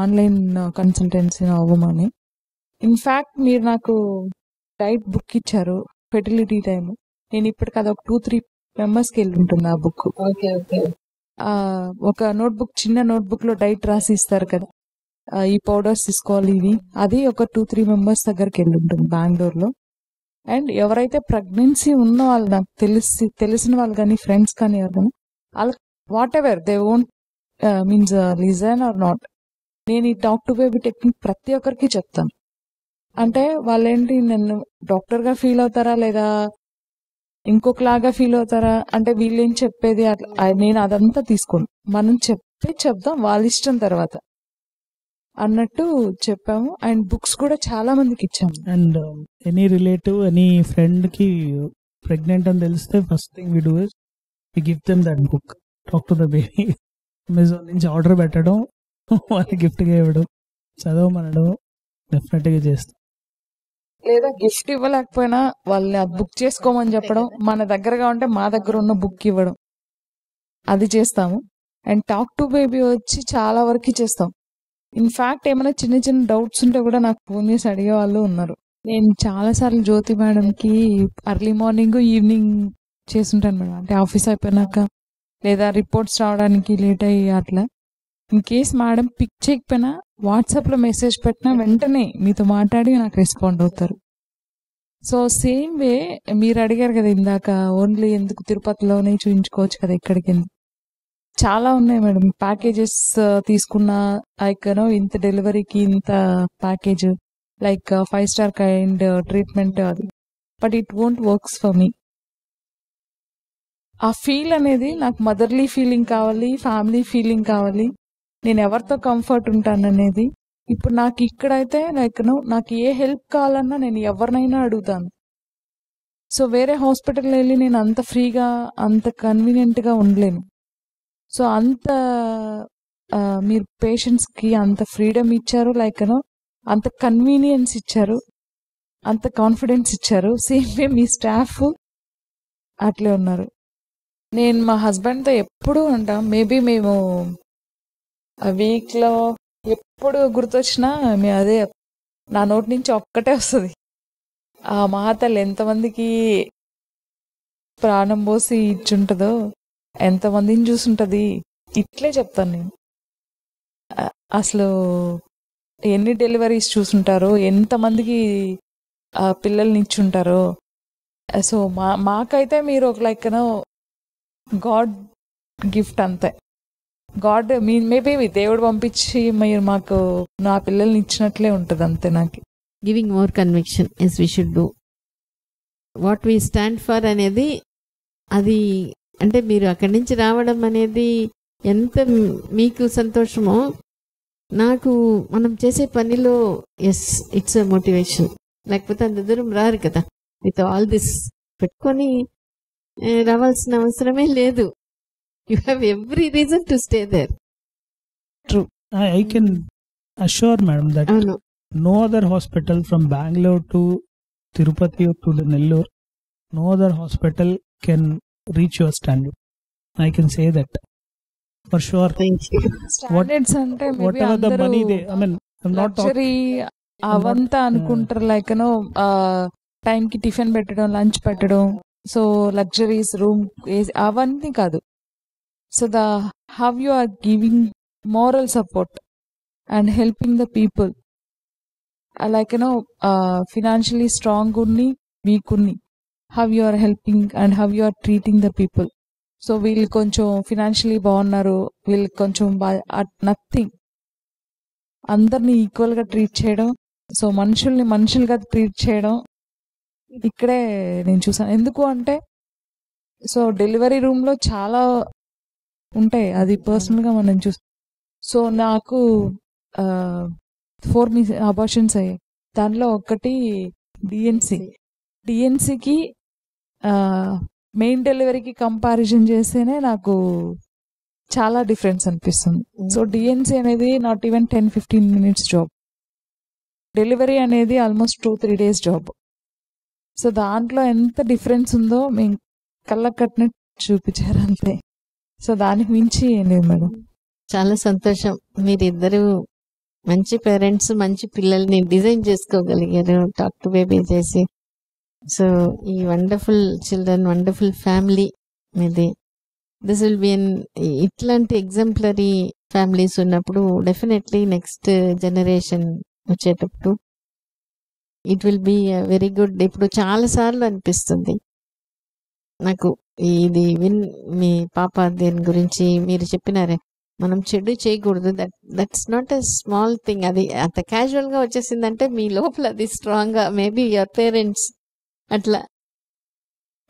ఆన్లైన్ కన్సల్టెన్సీ అవ్వమని. ఇన్ఫాక్ట్ మీరు నాకు డైట్ బుక్ ఇచ్చారు ఫెర్టిలిటీ టైం. నేను ఇప్పటికి అది ఒక 2-3 మెంబర్స్కి వెళ్ళి ఉంటుంది ఆ బుక్. ఒక నోట్బుక్, చిన్న నోట్బుక్ లో డైట్ రాసి ఇస్తారు కదా, ఈ పౌడర్స్ తీసుకోవాలి ఇవి, అది ఒక 2-3 మెంబర్స్ దగ్గరికి వెళ్ళి ఉంటుంది బెంగళూరులో. అండ్ ఎవరైతే ప్రెగ్నెన్సీ ఉన్న వాళ్ళు నాకు తెలిసిన వాళ్ళు కానీ ఫ్రెండ్స్ కానీ ఎవరైనా వాళ్ళకి what ever they won't means listen are not, నేను ఈ టాక్ టు బేబీ టెక్నిక్ ప్రతి ఒక్కరికి చెప్తాను. అంటే వాళ్ళేంటి నన్ను డాక్టర్గా ఫీల్ అవుతారా లేదా ఇంకొకలాగా ఫీల్ అవుతారా అంటే వీళ్ళేం చెప్పేది అట్లా నేను అదంతా తీసుకోను. మనం చెప్దాం వాళ్ళ ఇష్టం తర్వాత అన్నట్టు చెప్పాము. అండ్ బుక్స్ కూడా చాలా మందికి ఇచ్చాము. And any relative any friend కి ప్రెగ్నెంట్ అని తెలిస్తే first thing we do is we give them that book talk to the baby. Amazon నుంచి ఆర్డర్ పెట్టడం, వాళ్ళకి గిఫ్ట్గా ఇవ్వడం, చదవమనడం డెఫినెట్గా చేస్తాం. లేదా గిఫ్ట్ ఇవ్వలేకపోయినా వాళ్ళని అది బుక్ చేసుకోమని చెప్పడం, మన దగ్గరగా ఉంటే మా దగ్గర ఉన్న బుక్ ఇవ్వడం, అది చేస్తాము. అండ్ టాక్ టు బేబీ వచ్చి చాలా వరకు చేస్తాం. ఇన్ఫాక్ట్ ఏమైనా చిన్న చిన్న డౌట్స్ ఉంటే కూడా నాకు ఫోన్ చేసి అడిగే వాళ్ళు ఉన్నారు. నేను చాలాసార్లు జ్యోతి మేడంకి అర్లీ మార్నింగ్ ఈవినింగ్ చేస్తుంటాను మేడం. అంటే ఆఫీస్ అయిపోయినాక లేదా రిపోర్ట్స్ రావడానికి లేట్ అయ్యి అట్లా. ఇన్ కేస్ మేడం పిక్ చేయకపోయినా వాట్సాప్లో మెసేజ్ పెట్టినా వెంటనే మీతో మాట్లాడి నాకు రెస్పాండ్ అవుతారు. సో సేమ్ వే మీరు అడిగారు కదా ఇందాక, ఓన్లీ ఎందుకు తిరుపతిలోనే చూయించుకోవచ్చు కదా ఇక్కడికి. చాలా ఉన్నాయి మేడం ప్యాకేజెస్ తీసుకున్న, లైక్ ఇంత డెలివరీకి ఇంత package, like 5 star kind treatment అది. But it won't works for me. ఆ ఫీల్ అనేది నాకు మదర్లీ ఫీలింగ్ కావాలి, ఫ్యామిలీ ఫీలింగ్ కావాలి, నేను ఎవరితో కంఫర్ట్ ఉంటాను అనేది. ఇప్పుడు నాకు ఇక్కడైతే లైక్ నాకు ఏ హెల్ప్ కావాలన్నా నేను ఎవరినైనా అడుగుతాను. సో వేరే హాస్పిటల్ వెళ్ళి నేను అంత ఫ్రీగా అంత కన్వీనియంట్గా ఉండలేను. సో అంత మీరు పేషెంట్స్కి అంత ఫ్రీడమ్ ఇచ్చారు, లైక్ అంత కన్వీనియన్స్ ఇచ్చారు, అంత కాన్ఫిడెన్స్ ఇచ్చారు. సేమ్ వే మీ స్టాఫ్ అట్లే ఉన్నారు. నేను మా హస్బెండ్తో ఎప్పుడూ ఉంటాం. మేబీ మేము వీక్లో ఎప్పుడు గుర్తొచ్చినా అదే నా నోటి నుంచి ఒక్కటే వస్తుంది, ఆ మహాతల్లి ఎంతమందికి ప్రాణం పోసి ఇచ్చుంటుందో, ఎంతమందిని చూసుంటుంది, ఇట్లే చెప్తాను నేను. అసలు ఎన్ని డెలివరీస్ చూసుంటారో, ఎంతమందికి పిల్లల్ని ఇచ్చుంటారో. సో మాకైతే మీరు ఒక లైక్ గాడ్ గిఫ్ట్ అంతే. గాడ్ మేబీ దేవుడు పంపించి మీరు మాకు నా పిల్లల్ని ఇచ్చినట్లే ఉంటుంది అంతే. నాకు giving more conviction as we should do what we stand for అనేది. అది అంటే మీరు అక్కడి నుంచి రావడం అనేది ఎంత మీకు సంతోషమో, నాకు మనం చేసే పనిలో ఎస్ ఇట్స్ అ మోటివేషన్. లేకపోతే అంత దూరం రారు కదా. విత్ ఆల్ దిస్ పెట్టుకొని రావాల్సిన అవసరమే లేదు. You have every reason to stay there. True. I can assure madam that no other hospital from Bangalore to Tirupati or to Nellore, no other hospital can reach your standard. I can say that for sure. Thank you. Standards అంటే Whatever the money they, I mean, I'm not talking. Luxury అవంతా అనుకుంటారు, like టైంకి tiffin పెట్టడం, lunch పెట్టడం, so luxuries room అవన్నీ కాదు. So how you are giving moral support and helping the people, like financially strong unni weak unni, how you are helping and how you are treating the people. So వీళ్ళు కొంచెం financially బాగున్నారు, వీళ్ళు కొంచెం nothing, అందరినీ ఈక్వల్గా treat చేయడం, so మనుషుల్ని మనుషులుగా ట్రీట్ చేయడం ఇక్కడే నేను చూసాను. ఎందుకు అంటే సో డెలివరీ రూమ్లో చాలా ఉంటాయి, అది పర్సనల్గా మనం చూస్తాం. సో నాకు 4 అబార్షన్స్ అయ్యాయి. దానిలో ఒకటి డిఎన్సీకి మెయిన్ డెలివరీకి కంపారిజన్ చేస్తేనే నాకు చాలా డిఫరెన్స్ అనిపిస్తుంది. సో డిఎన్సీ అనేది not even 10-15 minutes job, delivery అనేది ఆల్మోస్ట్ 2-3 days జాబ్. సో దాంట్లో ఎంత డిఫరెన్స్ ఉందో మేము కళ్ళకు కట్టినట్టు చూపించారు అంతే. సో దానికి మించి ఏం లేదు మేడం. చాలా సంతోషం. మీరిద్దరు మంచి పేరెంట్స్, మంచి పిల్లల్ని డిజైన్ చేసుకోగలిగారు టాక్ టు బేబీ చేసి. సో ఈ వండర్ఫుల్ చిల్డ్రన్, వండర్ఫుల్ ఫ్యామిలీ మీది. దిస్ విల్ బి ఇట్లాంటి ఎగ్జాంపులరీ ఫ్యామిలీస్ ఉన్నప్పుడు డెఫినెట్లీ నెక్స్ట్ జనరేషన్ వచ్చేటప్పుడు it will be very good. ఇప్పుడు చాలాసార్లు అనిపిస్తుంది నాకు ఇది మీ పాప దీని గురించి మీరు చెప్పినారే, మనం చెడు చేయకూడదు. That's not a small thing. అది అంత క్యాజువల్ గా వచ్చేసిందంటే మీ లోపల అది స్ట్రాంగ్ గా, మేబీ యువర్ పేరెంట్స్ అట్లా,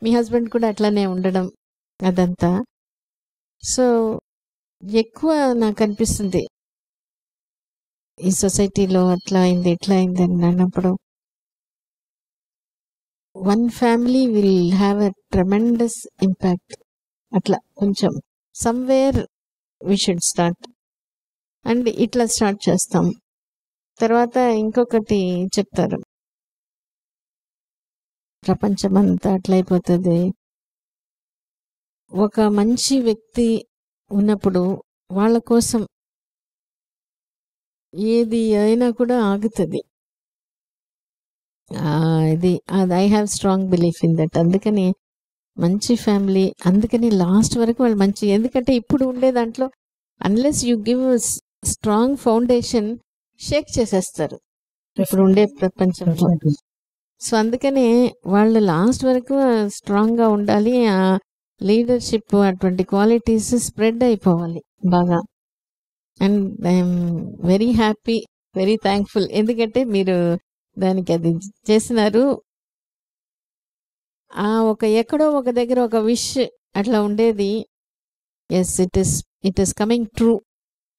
మీ హస్బెండ్ కూడా అట్లానే ఉండడం అదంతా. సో ఎక్కువ నాకు అనిపిస్తుంది ఈ సొసైటీలో అట్లా అయింది ఇట్లా అయింది అని అన్నప్పుడు one family will have a tremendous impact. అట్లా కొంచెం somewhere we should start and ఇట్లా స్టార్ట్ చేస్తాం. తర్వాత ఇంకొకటి చెప్తారు, ప్రపంచమంతా అట్లయిపోతుంది. ఒక మంచి వ్యక్తి ఉన్నప్పుడు వాళ్ళ కోసం ఏది అయినా కూడా ఆగుతుంది. ఇది I have strong belief in that. అందుకని మంచి ఫ్యామిలీ, అందుకని లాస్ట్ వరకు వాళ్ళు మంచి, ఎందుకంటే ఇప్పుడు ఉండే దాంట్లో unless you give strong foundation shake చేసేస్తారు ఇప్పుడు ఉండే ప్రపంచంలో. సో అందుకనే వాళ్ళు లాస్ట్ వరకు స్ట్రాంగ్ గా ఉండాలి. ఆ లీడర్షిప్ అటువంటి క్వాలిటీస్ స్ప్రెడ్ అయిపోవాలి బాగా. And I'm very happy, very thankful, ఎందుకంటే మీరు దానికి అది చేసినారు. ఒక ఎక్కడో ఒక దగ్గర ఒక విష్ అట్లా ఉండేది. Yes, it is coming true,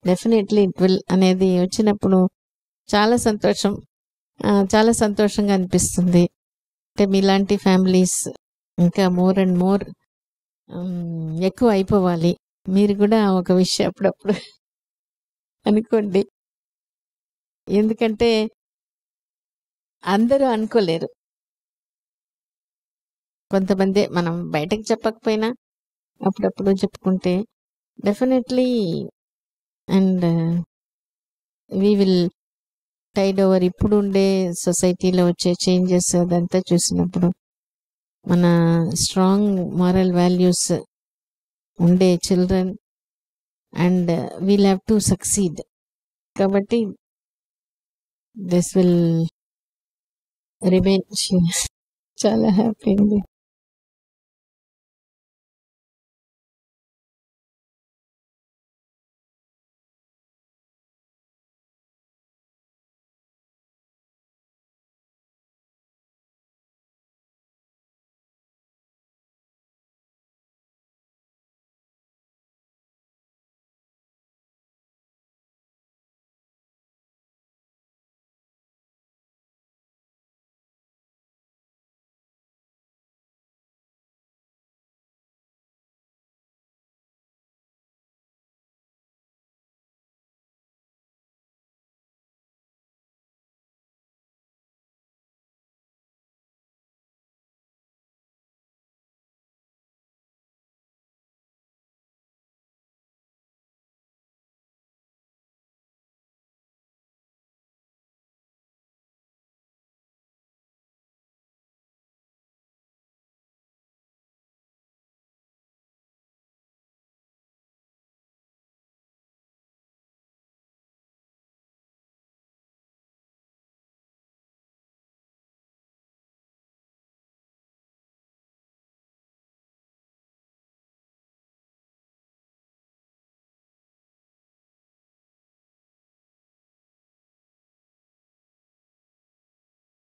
definitely it will అనేది వచ్చినప్పుడు చాలా సంతోషం, చాలా సంతోషంగా అనిపిస్తుంది. అంటే మీలాంటి ఫ్యామిలీస్ ఇంకా మోర్ అండ్ మోర్ ఎక్కువ అయిపోవాలి. మీరు కూడా ఒక విషయం అప్పుడప్పుడు అనుకోండి, ఎందుకంటే అందరూ అనుకోలేరు. కొంతమంది మనం బయటకు చెప్పకపోయినా అప్పుడప్పుడు చెప్పుకుంటే definitely and we will tide over. ఇప్పుడు ఉండే సొసైటీలో వచ్చే చేంజెస్ అదంతా చూసినప్పుడు మన స్ట్రాంగ్ మారల్ వాల్యూస్ ఉండే children and we'll have to succeed. కాబట్టి దిస్ విల్ రిమైన్. చాలా హ్యాపీ అండి.